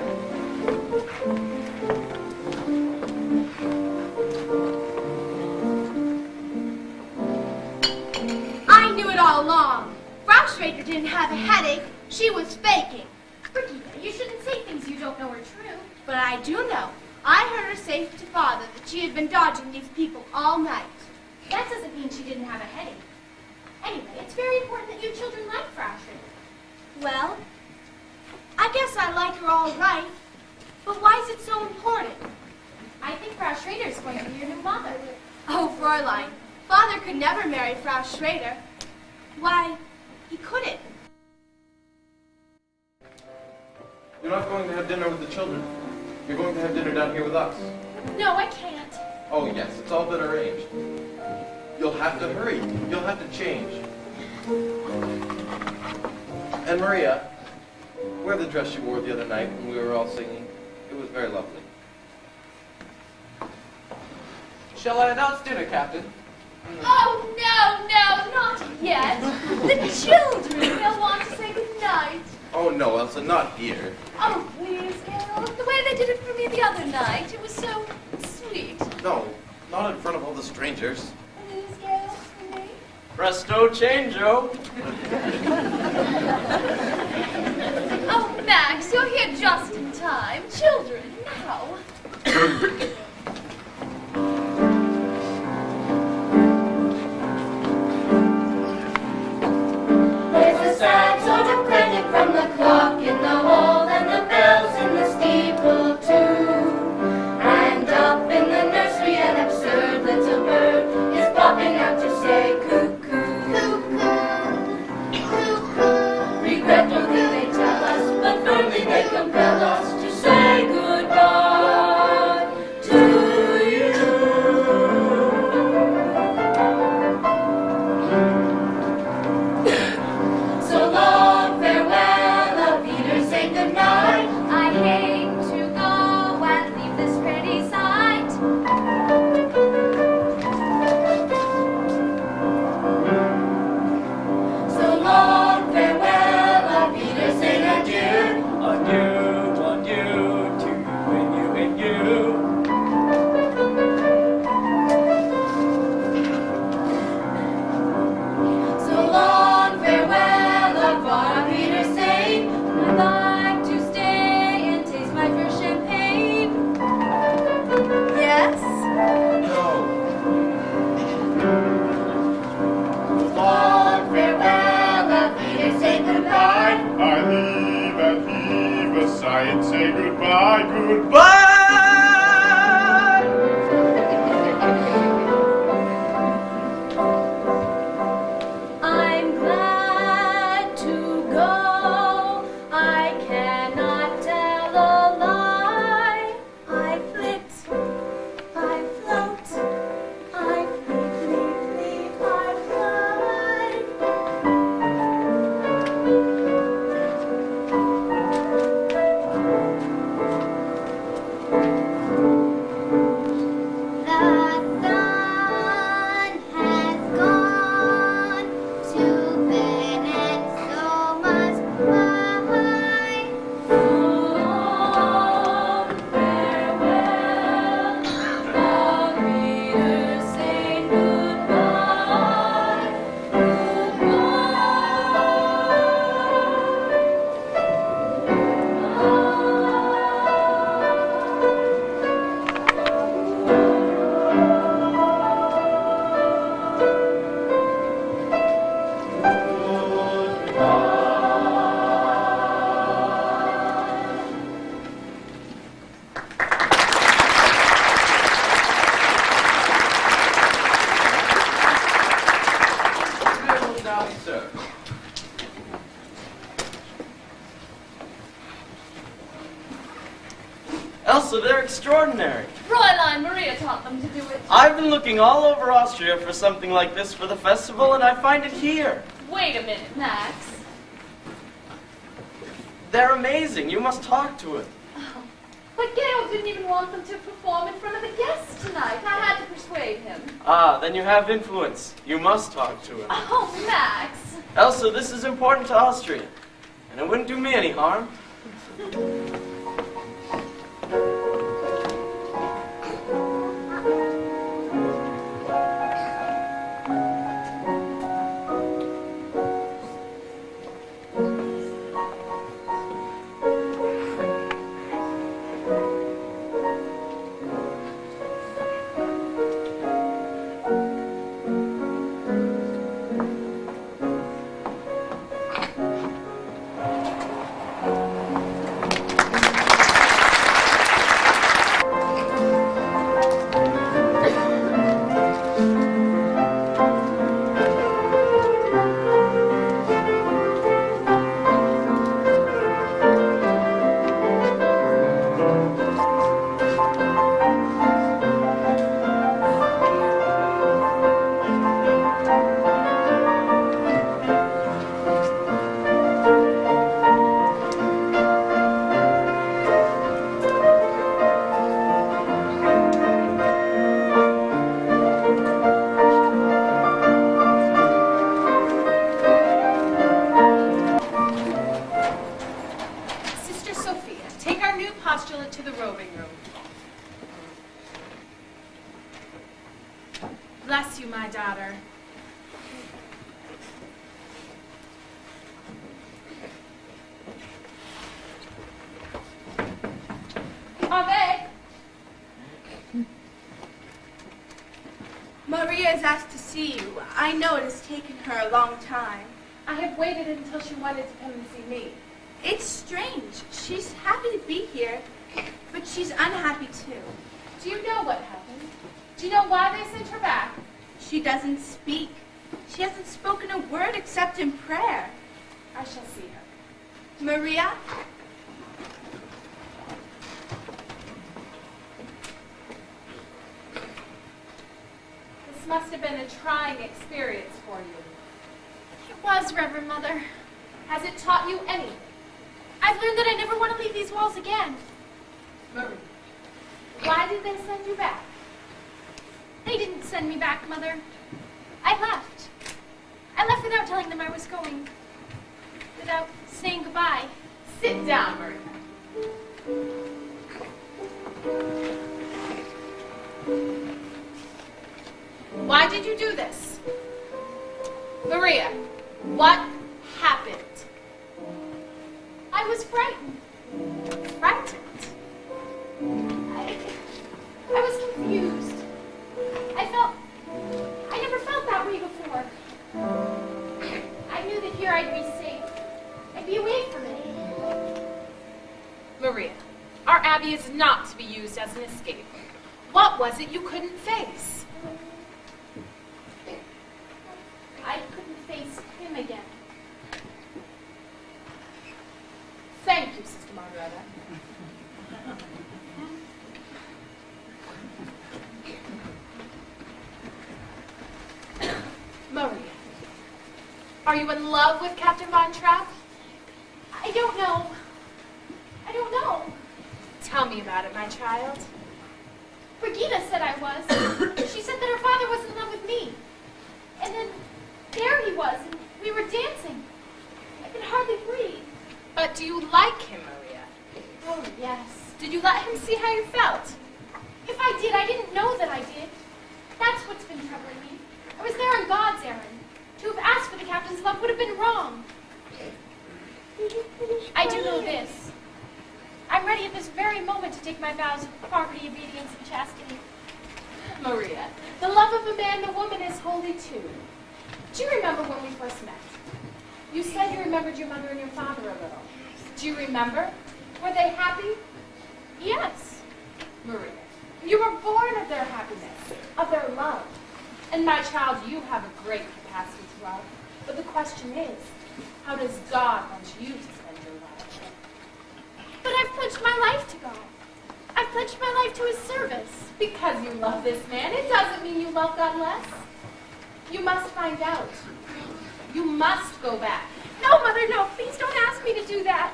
I knew it all along. Frau Schrader didn't have a headache. She was faking. Brigitte, you shouldn't say things you don't know are true. But I do know. I heard her say to Father that she had been dodging these people all night. That doesn't mean she didn't have a headache. Anyway, it's very important that you children like Frau Schrader. Well, I guess I like her all right. But why is it so important? I think Frau Schrader is going to be your new mother. Oh, Fräulein, Father could never marry Frau Schrader. Why, he couldn't. You're not going to have dinner with the children. You're going to have dinner down here with us. No, I can't. Oh, yes, it's all been arranged. You'll have to hurry. You'll have to change. And Maria, wear the dress you wore the other night when we were all singing. It was very lovely. Shall I announce dinner, Captain? Oh, no, not yet. The children will want to say goodnight. Oh, no, Elsa, not here. Oh, please, Gail. The way they did it for me the other night, it was so sweet. No, not in front of all the strangers. Please, Gail, for me. Presto changeo. Oh, Max, you're here just in time. Children, now. There's a sad sort of clanging from the clock in the hall and the bells in the steeple too. And up in the nursery an absurd little bird is popping out to say cuckoo. Cuckoo, cuckoo. Regretfully they tell us, but firmly they compel us to say goodbye to you. So long, farewell, auf Wiedersehen, good night. I hate to go and leave this pretty sight. So long, farewell, auf Wiedersehen, adieu. Adieu, adieu, to you and you. So long, farewell, auf Wiedersehen. I'd like to stay and taste my first champagne. Yes? No. Long farewell, auf Wiedersehen, goodbye. I leave and heave a sigh and say goodbye, goodbye. I'm glad to go. I cannot tell a lie. I flit, I float, I flee, I fly. now be served. Elsa, they're extraordinary. Fräulein Maria taught them to do it. I've been looking all over Austria for something like this for the festival, and I find it here. Wait a minute, Max. They're amazing. You must talk to it. Oh, but Gail didn't even want them to perform in front of the guests tonight. I had to persuade him. Ah, then you have influence. You must talk to it. Oh, Max. Elsa, this is important to Austria, and it wouldn't do me any harm. Bless you, my daughter. Ave! Maria is asked to see you. I know it has taken her a long time. I have waited until she wanted to come and see me. It's strange. She's happy to be here, but she's unhappy too. Do you know what happened? Do you know why they sent her back? She doesn't speak. She hasn't spoken a word except in prayer. I shall see her. Maria? This must have been a trying experience for you. It was, Reverend Mother. Has it taught you anything? I've learned that I never want to leave these walls again. Marie, why did they send you back? They didn't send me back, Mother. I left. I left without telling them I was going. Without saying goodbye. Sit down, Maria. Why did you do this? Maria, what happened? I was frightened. Frightened? I was confused. I never felt that way before. I knew that here I'd be safe. I'd be away from it. Maria, our abbey is not to be used as an escape. What was it you couldn't face? I couldn't face him again. Thank you, Sister Margareta. Maria, are you in love with Captain Von Trapp? I don't know. I don't know. Tell me about it, my child. Regina said I was. She said that her father was in love with me. And then there he was, and we were dancing. I could hardly breathe. But do you like him, Maria? Oh, yes. Did you let him see how you felt? If I did, I didn't know that I did. That's what's been troubling me. I was there on God's errand. To have asked for the captain's love would have been wrong. I do know this. I'm ready at this very moment to take my vows of poverty, obedience, and chastity. Maria, the love of a man and a woman is holy too. Do you remember when we first met? You said you remembered your mother and your father a little. Do you remember? Were they happy? Yes. Maria, you were born of their happiness, of their love. And my child, you have a great capacity to love. But the question is, how does God want you to spend your life? But I've pledged my life to God. I've pledged my life to his service. Because you love this man, it doesn't mean you love God less. You must find out. You must go back. No, Mother, no. Please don't ask me to do that.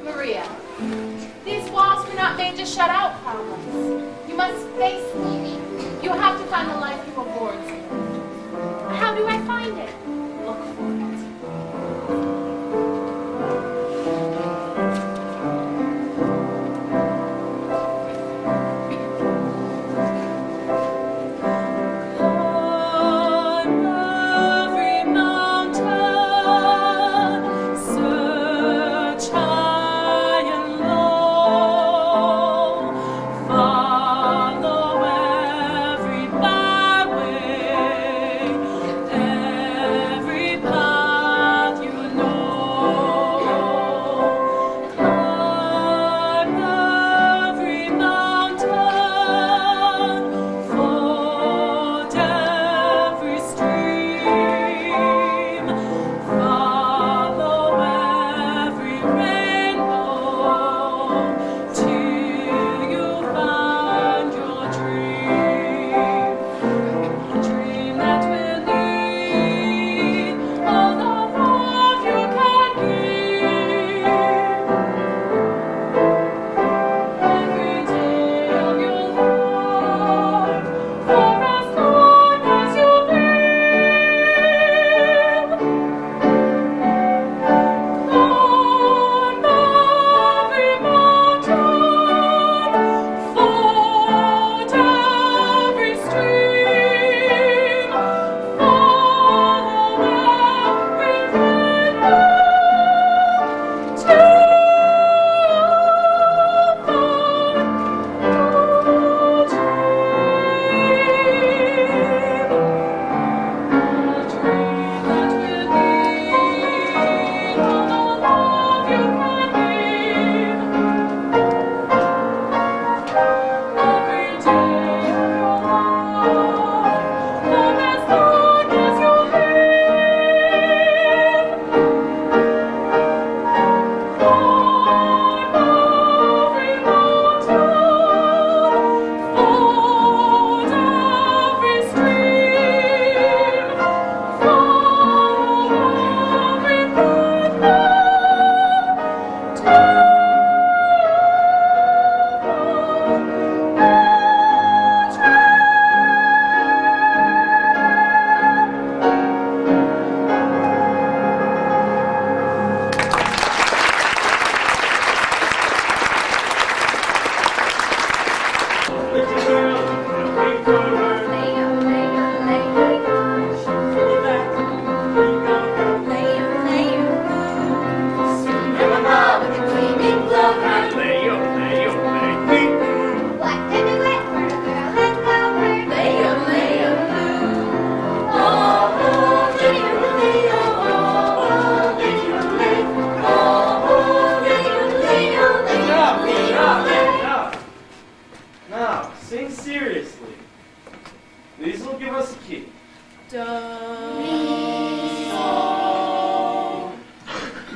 Maria, these walls were not made to shut out problems. You must face them. You have to find the life you were born to. How do I find it? Look for it.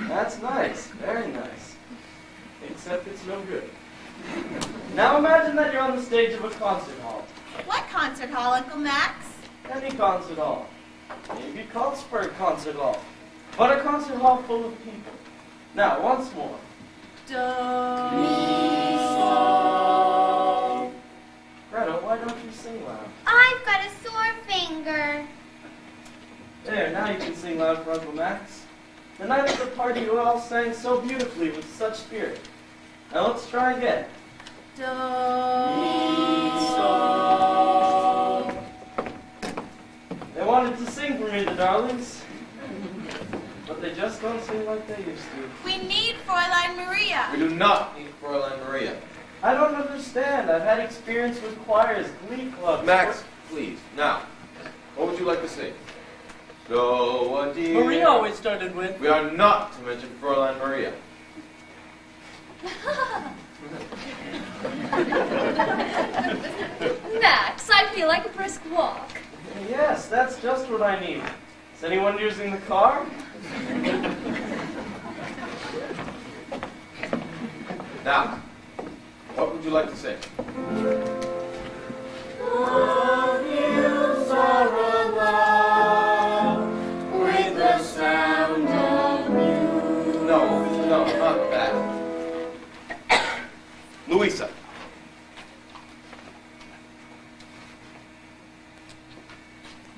That's nice, very nice. Except it's no good. Now imagine that you're on the stage of a concert hall. What concert hall, Uncle Max? Any concert hall. Maybe called Spur Concert Hall. But a concert hall full of people. Now, once more. Do, mi, sol. Greta, why don't you sing loud? I've got a sore finger. There, now you can sing loud for Uncle Max. The night of the party you all sang so beautifully with such spirit. Now let's try again. Do, mi, sol. They wanted to sing for me, the darlings. But they just don't sing like they used to. We need Fräulein Maria. We do not need Fräulein Maria. I don't understand. I've had experience with choirs, glee clubs. Max, please. Now, what would you like to sing? So, what do you... Maria always started with... We are not to mention Fräulein Maria. Max, I feel like a brisk walk. Yes, that's just what I need. Is anyone using the car? Now, what would you like to say? The hills are alive with the sound of music. No, not that. Louisa.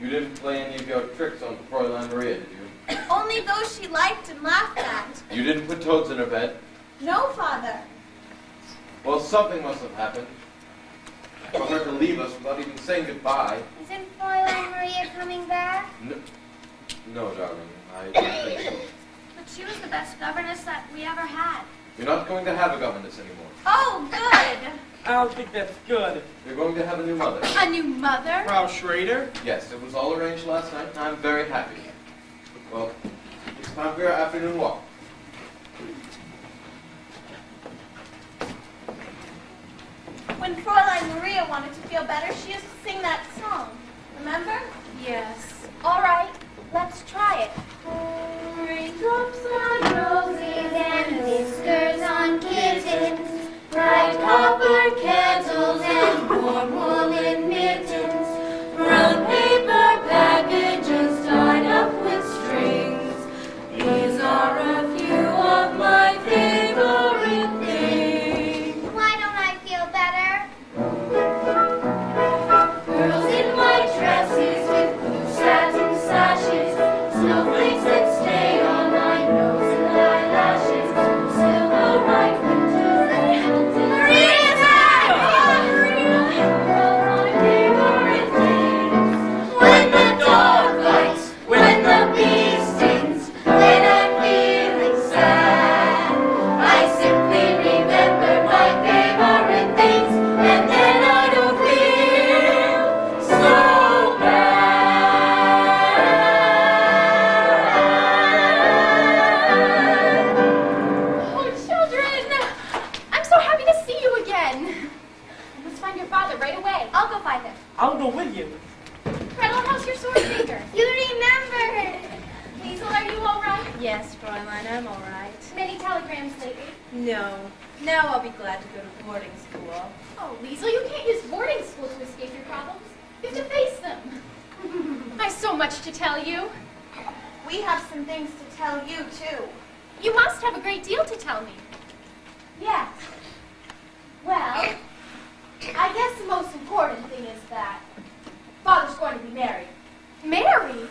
You didn't play any of your tricks on Fräulein Maria, did you? Only those she liked and laughed at. You didn't put toads in her bed? No, Father. Well, something must have happened. For her to leave us without even saying goodbye. Isn't Fräulein Maria coming back? No, darling. I don't think so. But she was the best governess that we ever had. You're not going to have a governess anymore. Oh, good. I don't think that's good. You're going to have a new mother. A new mother? Frau Schrader? Yes, it was all arranged last night, and I'm very happy. Well, it's time for your afternoon walk. When Fräulein Maria wanted to feel better, she used to sing that song. Remember? Yes. All right, let's try it. Raindrops on roses and whiskers on kittens, bright copper kettles and warm woolen mittens, brown paper packages tied up with strings. These are a few of my favorite things. Why don't I feel better? Girls in white dresses with blue satin sashes, snowflakes that stay on my nose and eyelashes, silver white winters that melt in Maria's back! my favorite things. When the dog bites, when the bee stings, when I'm feeling sad, I simply remember my favorite things, and then I don't feel so bad. Oh, children! I'm so happy to see you again. I must find your father right away. I'll go find him. I'll go with you. Gretel, how's your sore finger? You remembered. Liesel, are you all right? Yes, Fräulein, I'm all right. Many telegrams lately? No. Now I'll be glad to go to boarding school. Oh, Liesel, you can't use boarding school to escape your problems. You have to face them. I've so much to tell you. We have some things to tell you, too. You must have a great deal to tell me. Yes. Well, I guess the most important thing is that Father's going to be married. Married?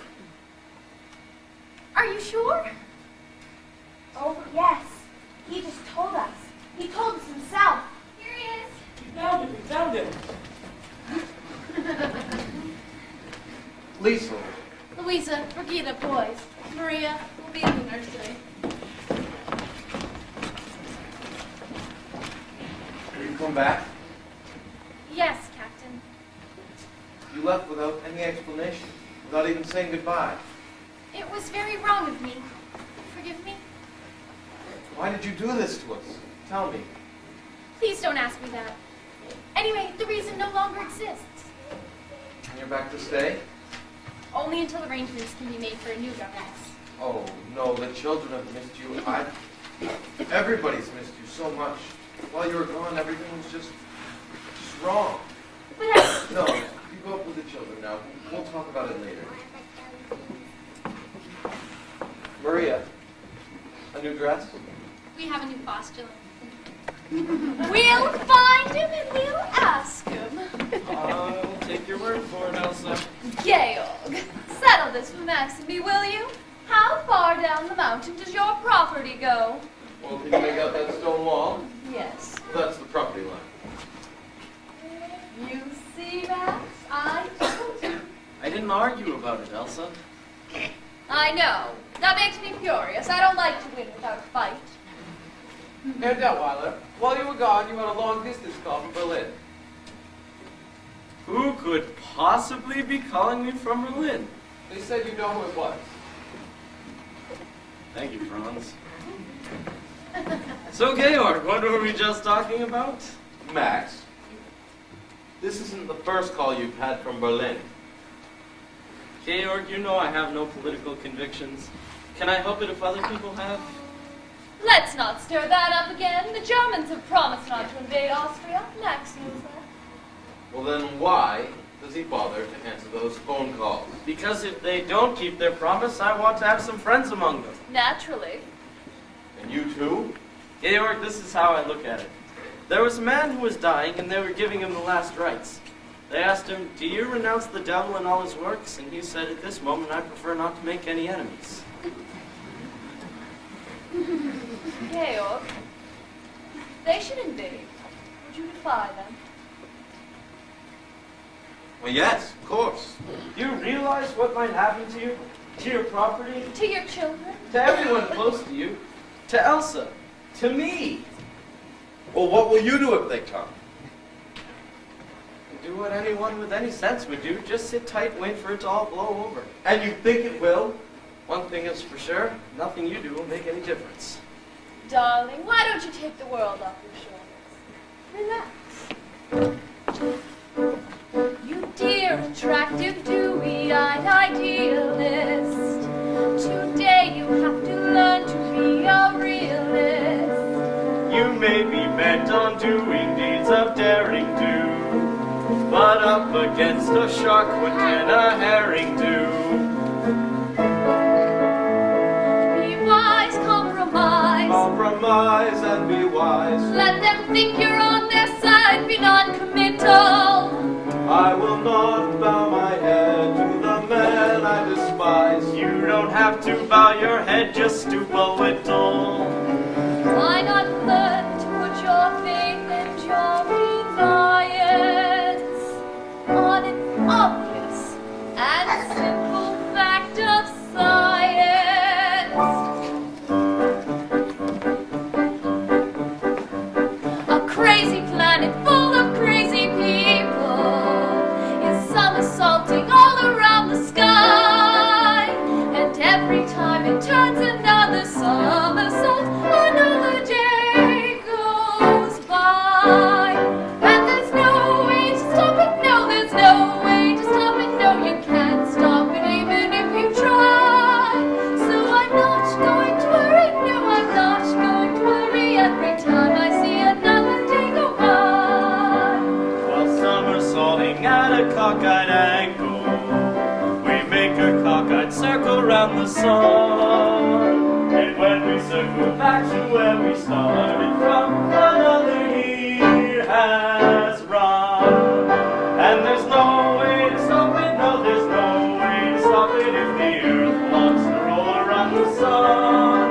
Are you sure? Oh, yes. He just told us. He told us himself. Here he is. Found him. Liesel, Louisa, Brigida, boys. Maria will be in the nursery. will you come back? Yes, Captain. You left without any explanation, without even saying goodbye. It was very wrong of me. Forgive me? Why did you do this to us? Tell me. Please don't ask me that. Anyway, the reason no longer exists. And you're back to stay? Only until arrangements can be made for a new governess. Oh, no, the children have missed you. Everybody's missed you so much. While you were gone, everything was just wrong. But No, you go up with the children now. We'll talk about it later. Maria, a new dress? we have a new postulant. We'll find him and we'll ask him. I'll take your word for it, Elsa. Georg, settle this with Maxime, will you? How far down the mountain does your property go? Well, can you make out that stone wall? Yes. Well, that's the property line. You see, Max? I told you. I didn't argue about it, Elsa. I know. That makes me furious. I don't like to win without a fight. Herr Detweiler, while you were gone, you had a long-distance call from Berlin. Who could possibly be calling me from Berlin? They said you know who it was. Thank you, Franz. So, Georg, what were we just talking about? Max, this isn't the first call you've had from Berlin. Georg, you know I have no political convictions. Can I help it if other people have? Let's not stir that up again. The Germans have promised not to invade Austria. Max knows that. Well, then why does he bother to answer those phone calls? Because if they don't keep their promise, I want to have some friends among them. Naturally. And you too? Georg, this is how I look at it. There was a man who was dying, and they were giving him the last rites. They asked him, "Do you renounce the devil and all his works?" And he said, "At this moment, I prefer not to make any enemies." Georg, they should invade. Would you defy them? Well, yes, of course. Do you realize what might happen to you? To your property? To your children? To everyone close to you? To Elsa? To me? Well, what will you do if they come? Do what anyone with any sense would do. Just sit tight and wait for it to all blow over. And you think it will? One thing is for sure, nothing you do will make any difference. Darling, why don't you take the world off your shoulders? Relax. You dear, attractive, dewy-eyed idealist. Today you have to learn to be a realist. You may be bent on doing deeds of daring do, but up against a shark, what can a herring do? Compromise and be wise. Let them think you're on their side, be non-committal. I will not bow my head to the man I despise. You don't have to bow your head, just stoop a little. Why not learn to put your faith and your reliance on an obvious and simple fact of science? Crazy planet full of crazy people is somersaulting all around the sky, and every time it turns another somersault, another day goes by, and there's no way to stop it. No, there's no way to stop it. No, you can't stop it even if you try. So I'm not going to worry. No, I'm not going to worry every time I see another at a cockeyed angle, we make a cockeyed circle round the sun, and when we circle back to where we started from, another year has run, and there's no way to stop it. No, there's no way to stop it if the earth wants to roll around the sun.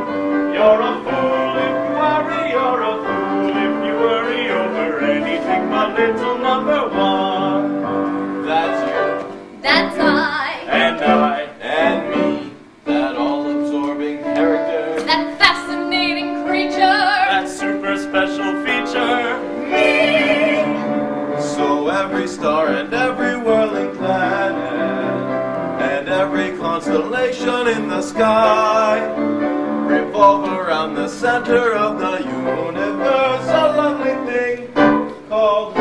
You're a fool if you worry, you're a fool if you worry over anything but little number one. That's you. That's I. And I. And me. That all-absorbing character. That fascinating creature. That super special feature. Me. So every star and every whirling planet and every constellation in the sky revolve around the center of the universe. A lovely thing called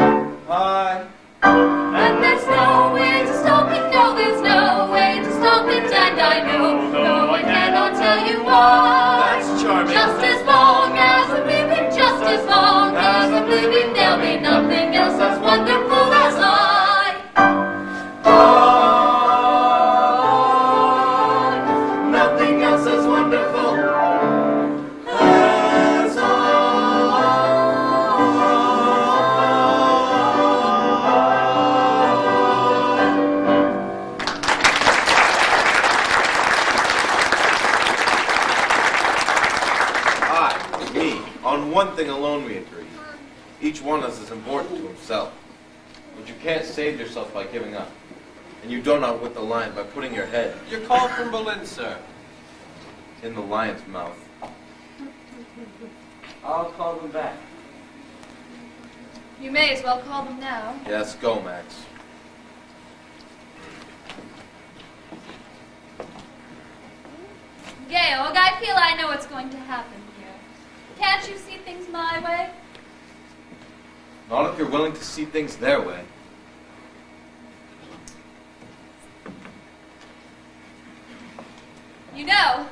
I. And there's no way to stop it, no, there's no way to stop it, and I know, though I cannot tell you why. That's charming. Just as long as I'm living, just as long as I'm living, there'll be nothing else as wonderful as I. Nothing else as wonderful as I. On one thing alone we agree. Each one of us is important to himself. But you can't save yourself by giving up. And you don't outwit the lion by putting your head You're called from Berlin, sir. in the lion's mouth. I'll call them back. You may as well call them now. Yes, go, Max. Georg, I feel I know what's going to happen here. Can't you see things my way? Not if you're willing to see things their way. You know,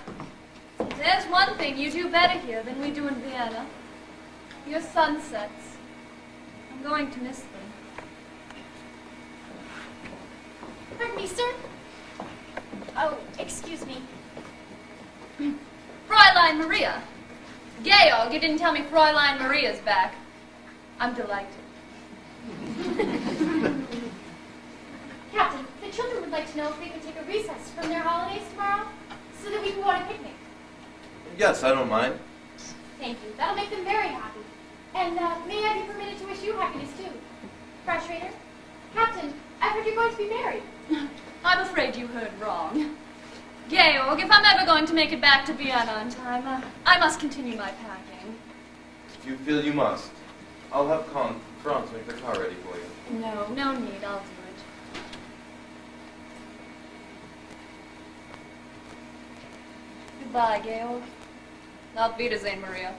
there's one thing you do better here than we do in Vienna. Your sunsets. I'm going to miss them. Pardon me, sir? Oh, excuse me. Fräulein Maria. Georg, you didn't tell me Fräulein Maria's back. I'm delighted. Captain, the children would like to know if they could take a recess from their holidays tomorrow so that we can go on a picnic. Yes, I don't mind. Thank you. That'll make them very happy. And may I be permitted to wish you happiness too? Frau Schrader? Captain, I've heard you're going to be married. I'm afraid you heard wrong. Georg, if I'm ever going to make it back to Vienna in time, I must continue my packing. If you feel you must, I'll have Franz make the car ready for you. No need. I'll do it. Goodbye, Georg. Auf Wiedersehen, Maria.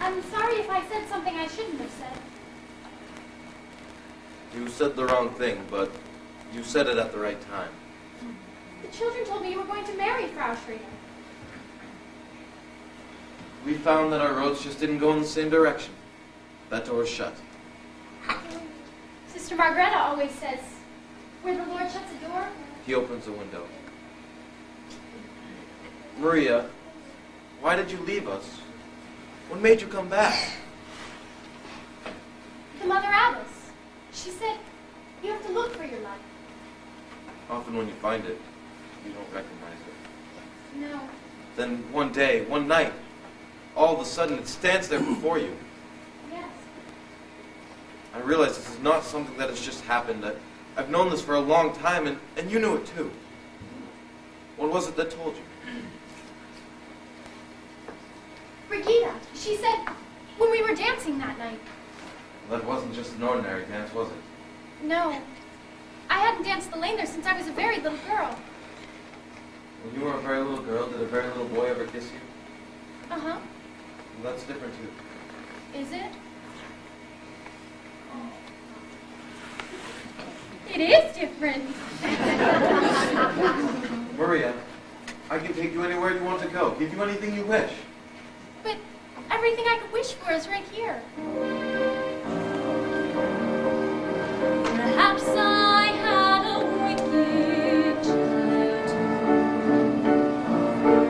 I'm sorry if I said something I shouldn't have said. You said the wrong thing, but you said it at the right time. The children told me you were going to marry Frau Schrader. We found that our roads just didn't go in the same direction. That door's shut. Sister Margareta always says, where the Lord shuts a door, He opens a window. Maria, why did you leave us? What made you come back? the Mother Abbess. She said, you have to look for your life. Often when you find it, you don't recognize it. No. Then one day, one night, all of a sudden it stands there before you. Yes. I realize this is not something that has just happened. I've known this for a long time, and you knew it too. What was it that told you? Brigida, she said, when we were dancing that night. That wasn't just an ordinary dance, was it? No. I hadn't danced the Laner since I was a very little girl. When you were a very little girl, did a very little boy ever kiss you? Uh-huh. Well, that's different too. Is it? It is different. Maria, I can take you anywhere you want to go. Give you anything you wish. But everything I could wish for is right here. Perhaps I had a wicked childhood.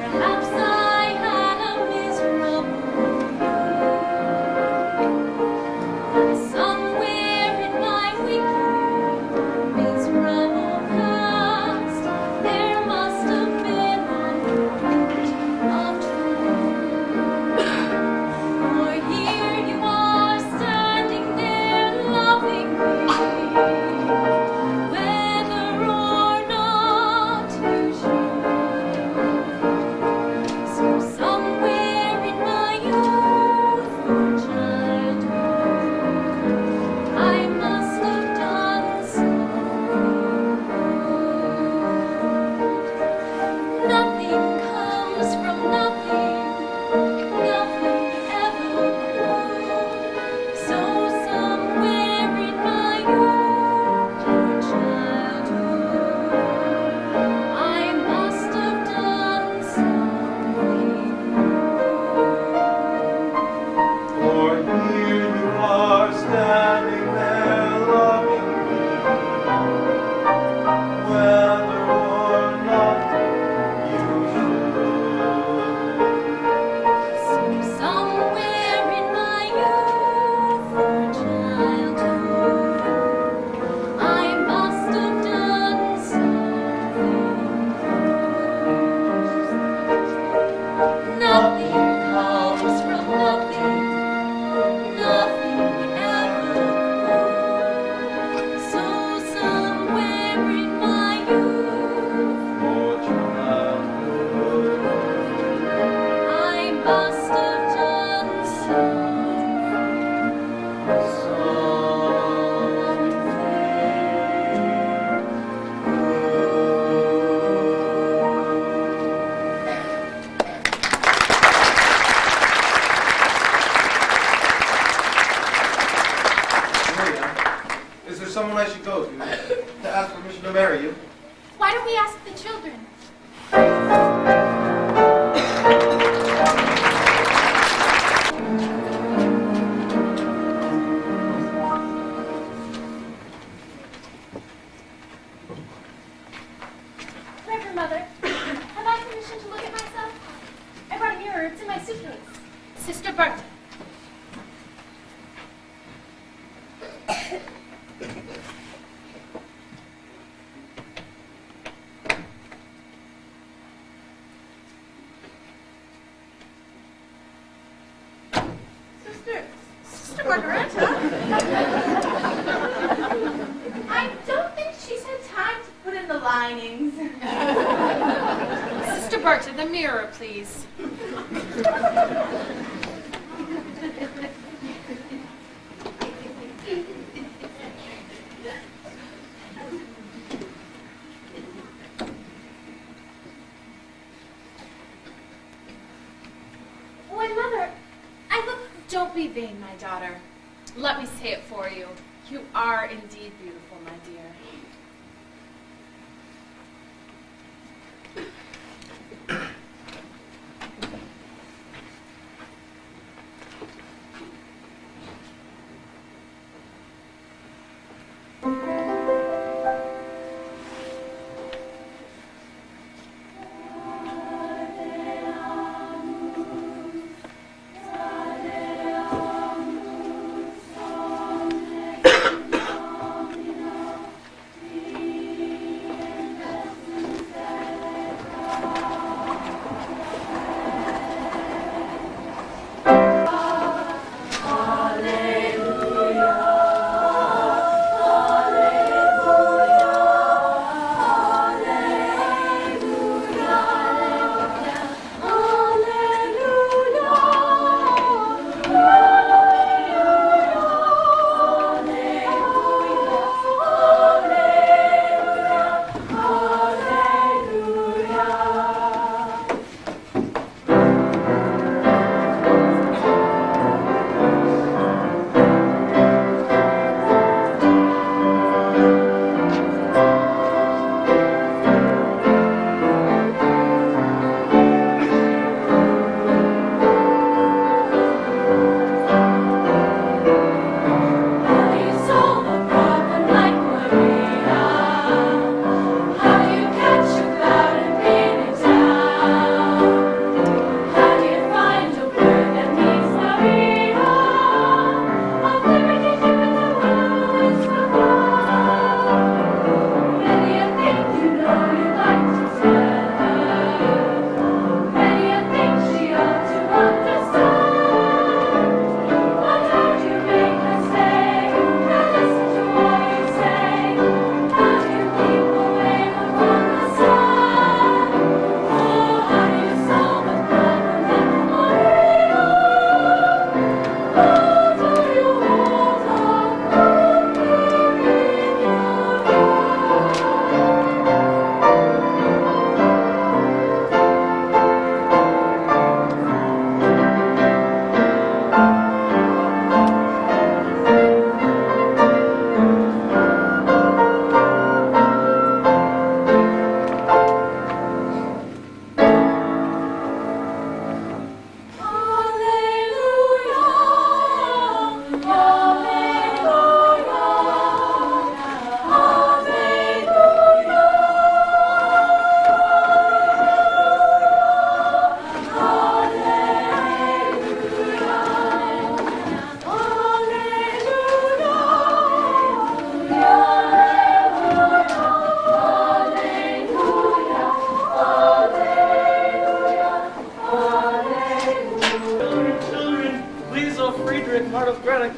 Perhaps I had a miserable youth. Somewhere in my wicked, miserable past, there must have been a moment of truth. For here you are standing there loving me. ask permission to marry you. Why don't we ask the children? Reverend Mother, have I permission to look at myself? I brought a mirror. It's in my suitcase. Sister Bertha. Sister Margareta? I don't think she's had time to put in the linings. Sister Bertha, the mirror, please. Why, Mother, I look... Don't be vain, my daughter. Let me say it for you. You are indeed beautiful, my dear.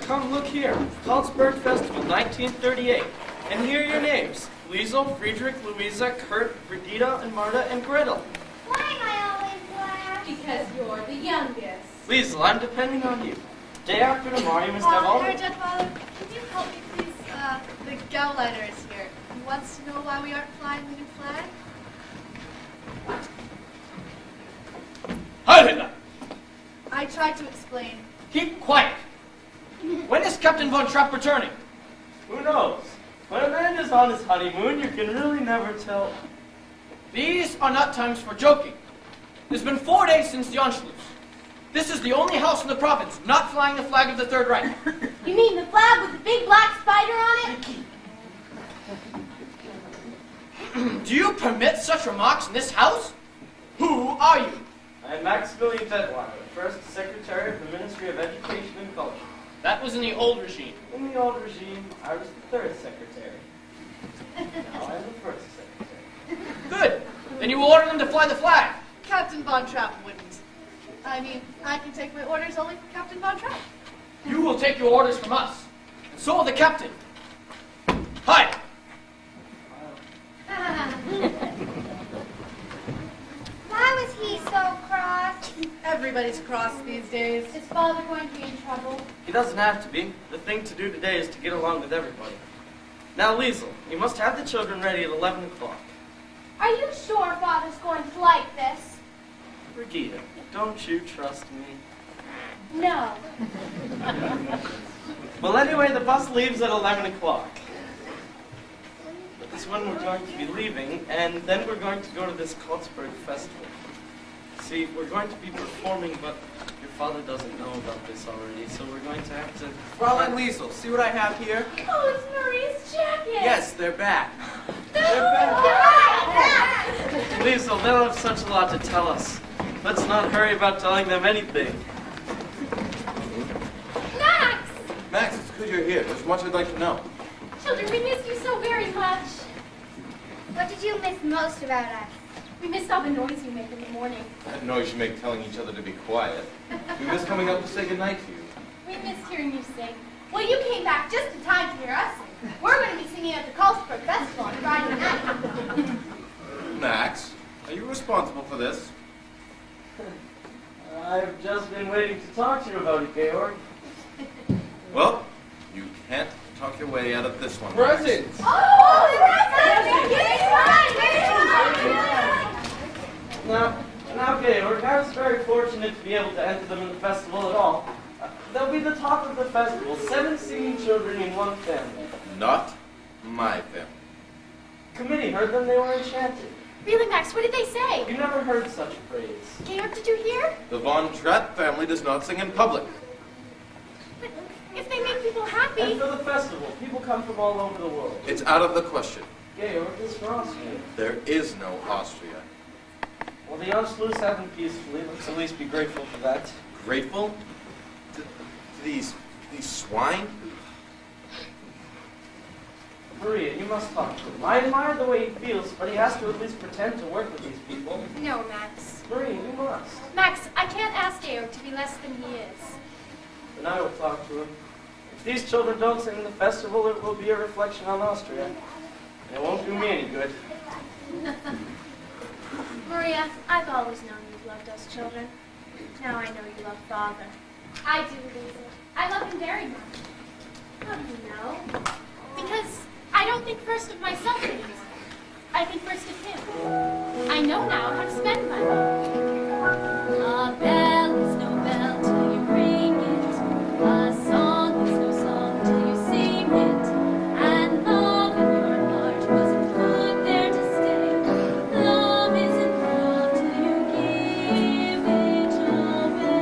Come look here. Carlsberg Festival, 1938. And here are your names. Liesel, Friedrich, Louisa, Kurt, Brigitte, and Marta, and Gretel. Why am I always last? Because you're the youngest. Liesel, I'm depending on you. Day after tomorrow, you must have all the... Father, can you help me, please? The Gauleiter is here. He wants to know why we aren't flying the new flag. Halt it! I tried to explain. Keep quiet. When is Captain Von Trapp returning? Who knows? When a man is on his honeymoon, you can really never tell. These are not times for joking. It's been 4 days since the Anschluss. This is the only house in the province not flying the flag of the Third Reich. You mean the flag with the big black spider on it? Do you permit such remarks in this house? Who are you? I am Maximilian Detweiler, first Secretary of the Ministry of Education and Culture. That was in the old regime. In the old regime, I was the third secretary. Now I'm the first secretary. Good. Then you will order them to fly the flag. Captain Von Trapp wouldn't. I mean, I can take my orders only from Captain Von Trapp. You will take your orders from us. And so will the captain. Hi. Why was he so cross? Everybody's cross these days. Is father going to be in trouble? He doesn't have to be. The thing to do today is to get along with everybody. Now, Liesel, you must have the children ready at 11 o'clock. Are you sure father's going to like this? Brigida, don't you trust me? No. Well, anyway, the bus leaves at 11 o'clock. That's when we're going to be leaving, and then we're going to go to this Salzburg festival. See, we're going to be performing, but your father doesn't know about this already, so we're going to have to... Fräulein Liesel, see what I have here? Oh, it's Marie's jacket. Yes, they're back. Liesel, they'll have such a lot to tell us. Let's not hurry about telling them anything. Max! Max, it's good you're here. There's much I'd like to know. Children, we missed you so very much. What did you miss most about us? We missed all the noise you make in the morning. That noise you make telling each other to be quiet. We miss coming up to say goodnight to you. We missed hearing you sing. Well, you came back just in time to hear us sing. We're going to be singing at the Salzburg Festival on Friday night. Max, are you responsible for this? I've just been waiting to talk to you about it, Georg. Well, you can't talk your way out of this one. Presents! Now, Georg, I was very fortunate to be able to enter them in the festival at all. They'll be the talk of the festival, 7 singing children in one family. Not my family. Committee heard them, they were enchanted. Really, Max, what did they say? You never heard such praise. Georg, did you hear? The Von Trapp family does not sing in public. But if they make people happy... And for the festival, people come from all over the world. It's out of the question. Georg is for Austria. There is no Austria. Well, the Anschluss happened peacefully. Let's at least be grateful for that. Grateful? To these swine? Maria, you must talk to him. I admire the way he feels, but he has to at least pretend to work with these people. No, Max. Maria, you must. Max, I can't ask Georg to be less than he is. Then I will talk to him. If these children don't sing in the festival, it will be a reflection on Austria. And it won't do me any good. Maria, I've always known you've loved us children. Now I know you love Father. I do, Lisa. I love him very much. How do you know? Because I don't think first of myself anymore. I think first of him. I know now how to spend my love. A bell is no bell till you ring it. A song is no song till you sing it. And love in your heart wasn't put there to stay. Love isn't love till you give it away.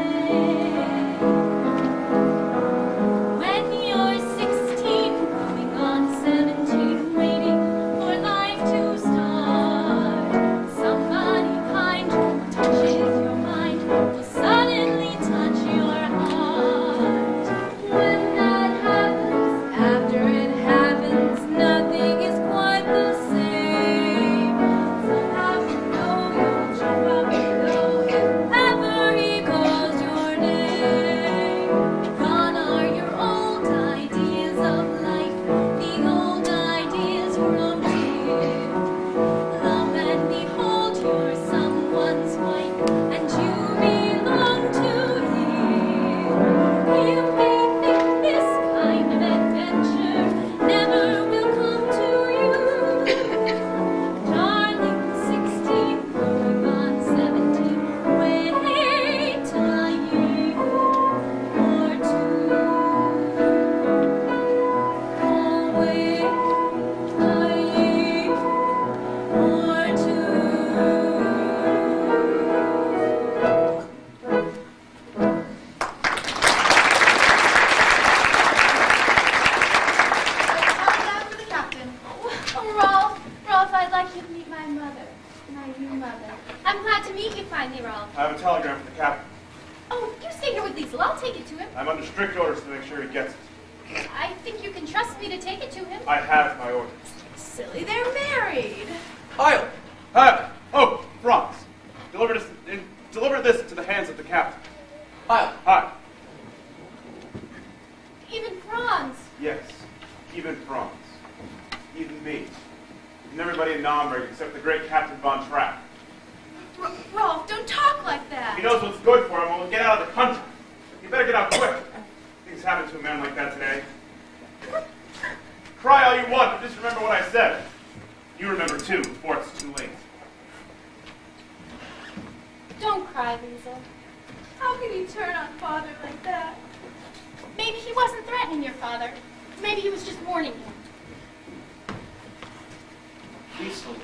When you're 16, going on 17, waiting for life to start, somebody My new mother. I'm glad to meet you finally, Rolf. I have a telegram from the captain. Oh, you stay here with Liesel. I'll take it to him. I'm under strict orders to make sure he gets it. I think you can trust me to take it to him. I have my orders. Silly, they're married. Heil! Heil! Oh, Franz. Deliver this to the hands of the captain. Heil. Heil. Even Franz. Yes, even Franz. Even me. And everybody in Naumburg except the great Captain von Trapp. Rolf, don't talk like that. He knows what's good for him, we'll get out of the country. You better get out quick. Things happen to a man like that today. Cry all you want, but just remember what I said. You remember too, before it's too late. Don't cry, Liesel. How can you turn on Father like that? Maybe he wasn't threatening your father. Maybe he was just warning him. Liesel.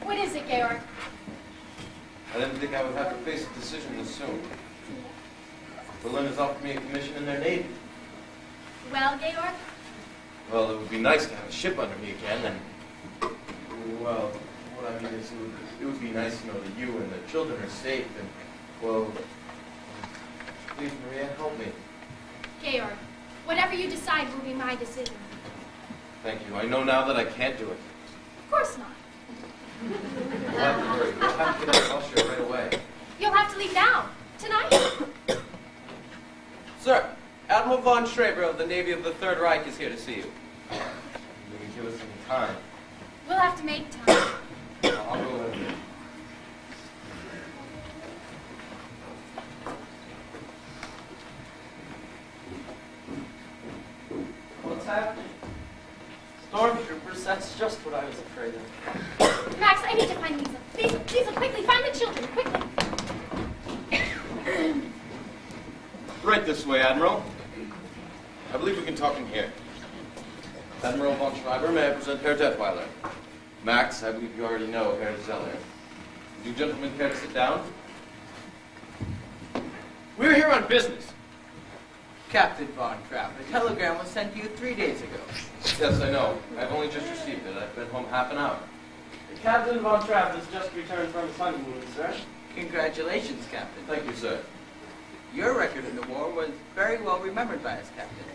What is it, Georg? I didn't think I would have to face a decision this soon. Berlin has offered me a commission in their navy. Well, Georg? Well, it would be nice to have a ship under me again, and, well, what I mean is it would be nice to know that you and the children are safe, and, well, please, Maria, help me. Georg, whatever you decide will be my decision. Thank you. I know now that I can't do it. Of course not. You'll have to hurry. You'll have to get out of Austria right away. You'll have to leave now. Tonight. Sir, Admiral von Schraber of the Navy of the Third Reich is here to see you. You can give us some time. We'll have to make time. I'll go with you. What's happening? Stormtroopers, that's just what I was afraid of. Max, I need to find Liesel. Liesel, quickly, find the children, quickly. Right this way, Admiral. I believe we can talk in here. Admiral von Schreiber, may I present Herr Detweiler? Max, I believe you already know Herr Zeller. Do you gentlemen care to sit down? We're here on business. Captain Von Trapp, a telegram was sent to you 3 days ago. Yes, I know. I've only just received it. I've been home half an hour. Captain Von Trapp has just returned from his honeymoon, sir. Congratulations, Captain. Thank you, sir. Your record in the war was very well remembered by us, Captain.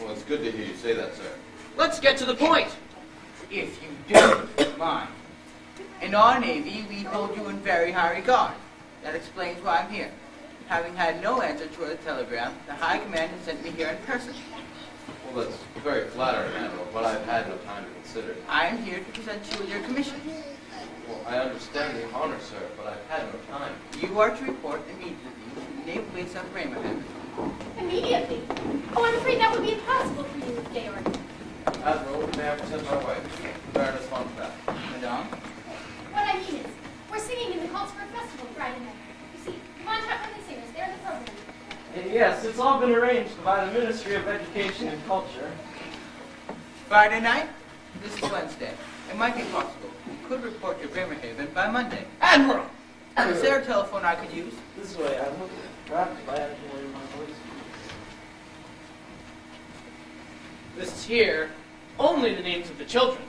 Well, it's good to hear you say that, sir. Let's get to the point. If you do mind. In our Navy, we hold you in very high regard. That explains why I'm here. Having had no answer to the telegram, the High Command has sent me here in person. Well, that's very flattering, Admiral, but I've had no time to consider it. I am here to present you with your commission. Well, I understand the honor, sir, but I've had no time. You are to report immediately to the Naval Base of Bremerhaven. Immediately? Oh, I'm afraid that would be impossible for you, Georg. Admiral, may I present my wife, Baroness von Trapp? Madame? What I mean is, we're singing in the Cultural Festival Friday night. You see, the Von Trapp women singers, they're the program. Yes, it's all been arranged by the Ministry of Education and Culture. Friday night? This is Wednesday. It might be possible. You could report to Bremerhaven by Monday. Admiral! Is there a telephone I could use? This way, Admiral. Perhaps if I had to lower my voice. This is here only the names of the children.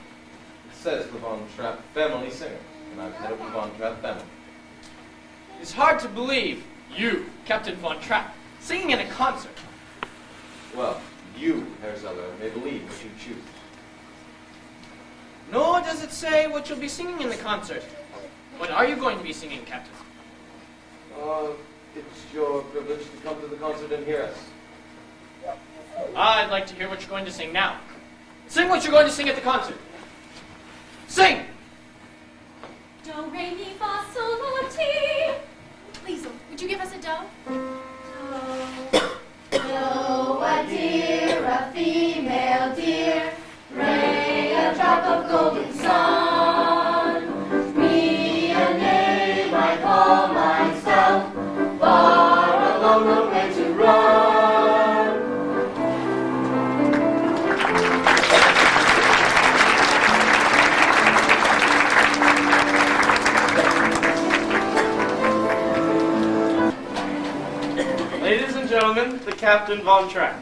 It says the Von Trapp family singer, and I've head of the Von Trapp family. It's hard to believe you, Captain Von Trapp, singing in a concert. Well, you, Herr Zeller, may believe what you choose. Nor does it say what you'll be singing in the concert. What are you going to be singing, Captain? It's your privilege to come to the concert and hear us. I'd like to hear what you're going to sing now. Sing what you're going to sing at the concert. Sing! Do, re, mi, fa, sol, la, ti. Liesel, would you give us a do? Do, a deer, a female deer, Ray, a drop of golden sun. Me, a name I call myself, far along the way to run. Ladies and gentlemen, the Captain Von Trapp.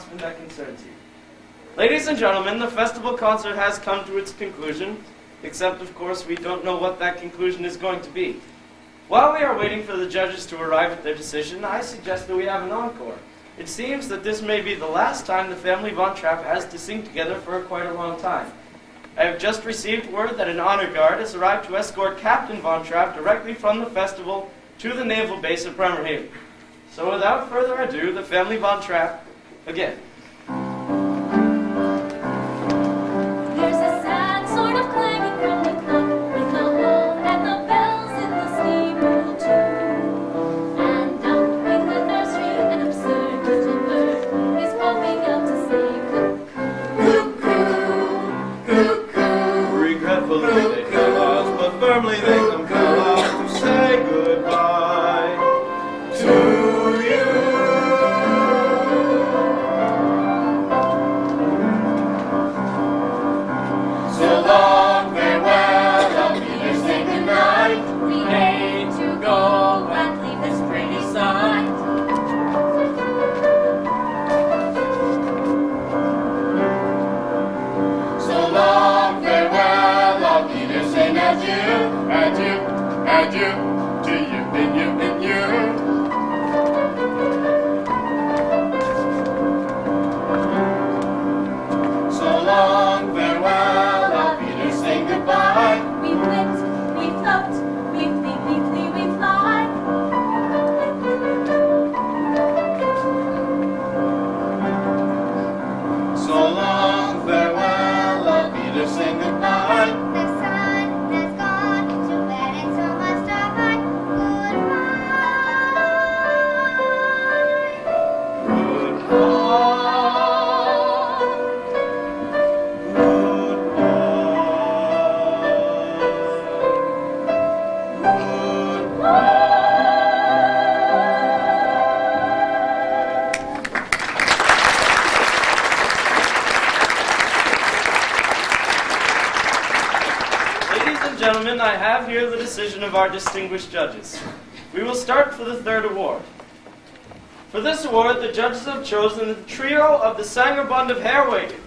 something that concerns you. Ladies and gentlemen, the festival concert has come to its conclusion, except, of course, we don't know what that conclusion is going to be. While we are waiting for the judges to arrive at their decision, I suggest that we have an encore. It seems that this may be the last time the family Von Trapp has to sing together for quite a long time. I have just received word that an honor guard has arrived to escort Captain Von Trapp directly from the festival to the naval base at Bremerhaven. So without further ado, the family Von Trapp, again. There's a sad sort of clanging from the clock in the hall, and the bells in the steeple too. And up in the nursery, an absurd little bird is popping out to say cuckoo, cuckoo. Regretfully they tell us, but firmly they compel us to say goodbye to you. So long, farewell, I'll be there, say goodnight. We hate to go and leave this pretty sight. So long, farewell, I'll be there, saying adieu, adieu, adieu, to you and you and you. So long, farewell, I'll be there, saying goodbye. We flit, we float, we flee, we fly. So long, farewell, I'll be there, saying goodbye. The sun has gone to bed and so must I. Ladies and gentlemen, I have here the decision of our distinguished judges. We will start for the third award. For this award, the judges have chosen the trio of the Sangerbund of Herwegen.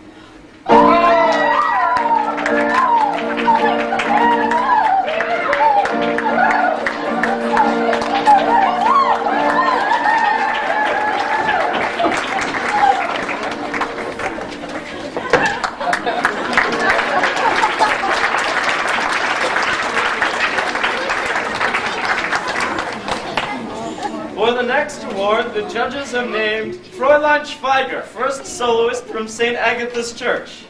For the next award, the judges have named Fräulein Schweiger, first soloist from St. Agatha's Church.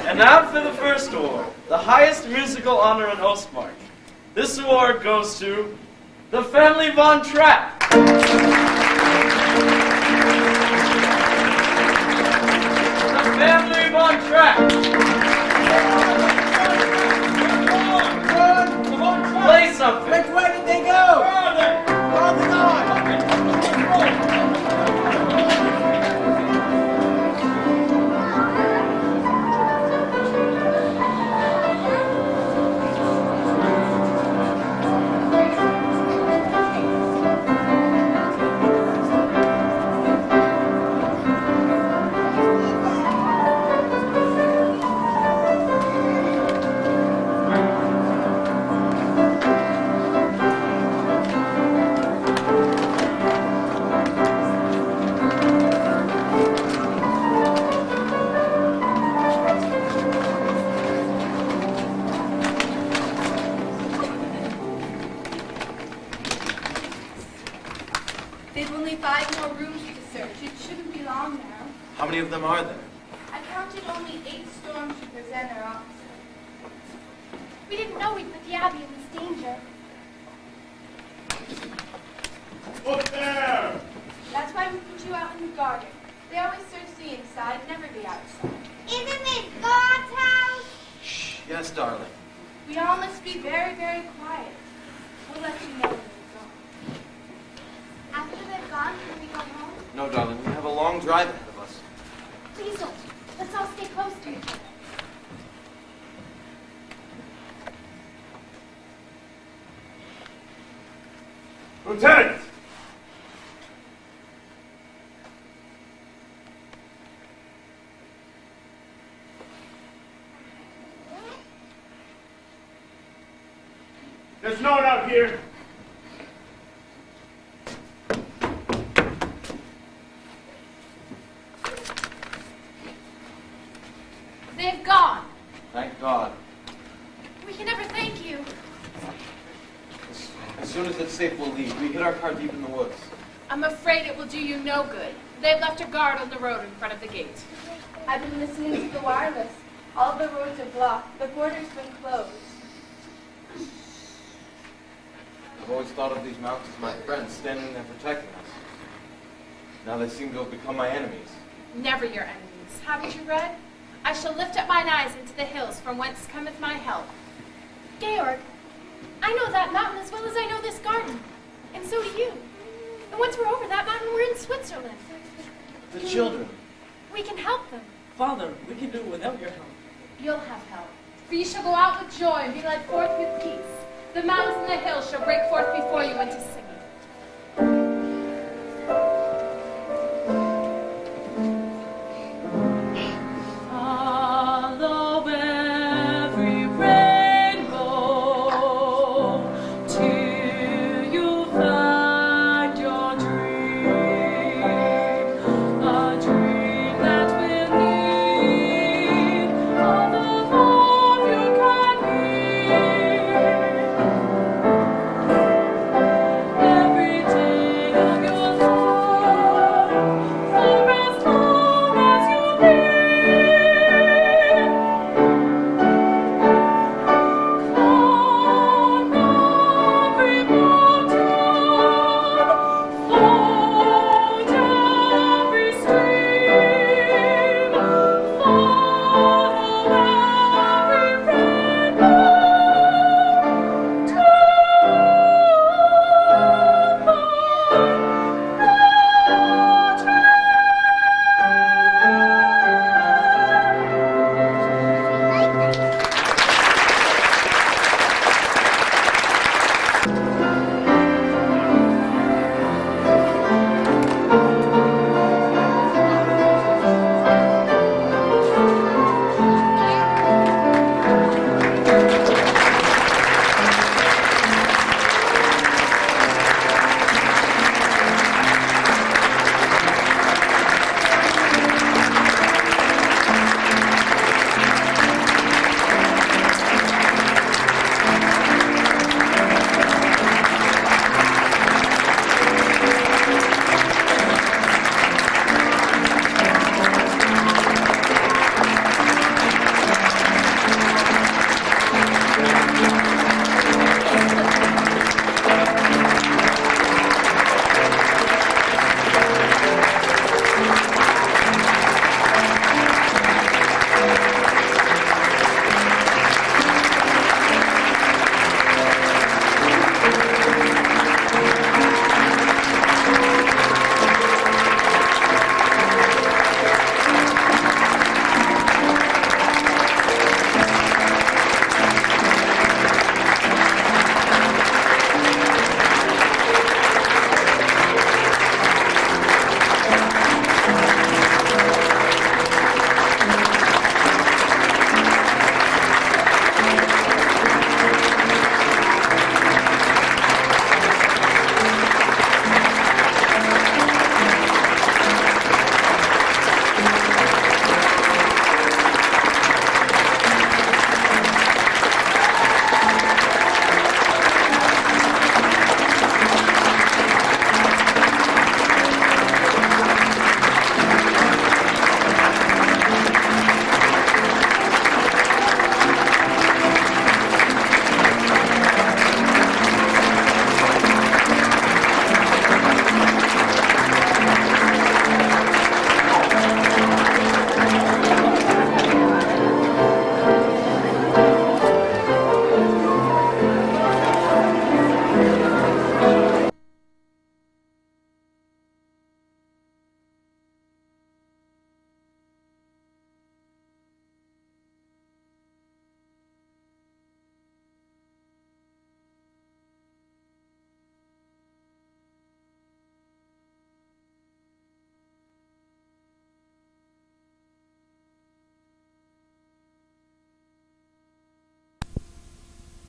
And now for the first award, the highest musical honor in Ostmark. This award goes to the family Von Trapp. The family Von Trapp. Play something. Which way did they go? Farther on. They've only 5 more rooms to search. It shouldn't be long now. How many of them are there? I counted only 8 stormtroopers and their officers. We didn't know we'd put the Abbey in this danger. Up there! That's why we put you out in the garden. They always search the inside, never the outside. Isn't this God's house? Shh. Yes, darling. We all must be very, very quiet. We'll let you know when they've gone. After they've No, darling, we have a long drive ahead of us. Please don't. Let's all stay close to each other. Lieutenant! There's no one out here. They've gone. Thank God. We can never thank you. As soon as it's safe, we'll leave. We hid our car deep in the woods. I'm afraid it will do you no good. They've left a guard on the road in front of the gate. I've been listening to the wireless. All the roads are blocked. The border's been closed. I've always thought of these mountains as my friends, standing there protecting us. Now they seem to have become my enemies. Never your enemies. Haven't you read? I shall lift up mine eyes into the hills, from whence cometh my help. Georg, I know that mountain as well as I know this garden. And so do you. And once we're over that mountain, we're in Switzerland. The children. We can help them. Father, we can do it without your help. You'll have help. For ye shall go out with joy and be led forth with peace. The mountains and the hills shall break forth before you into singing.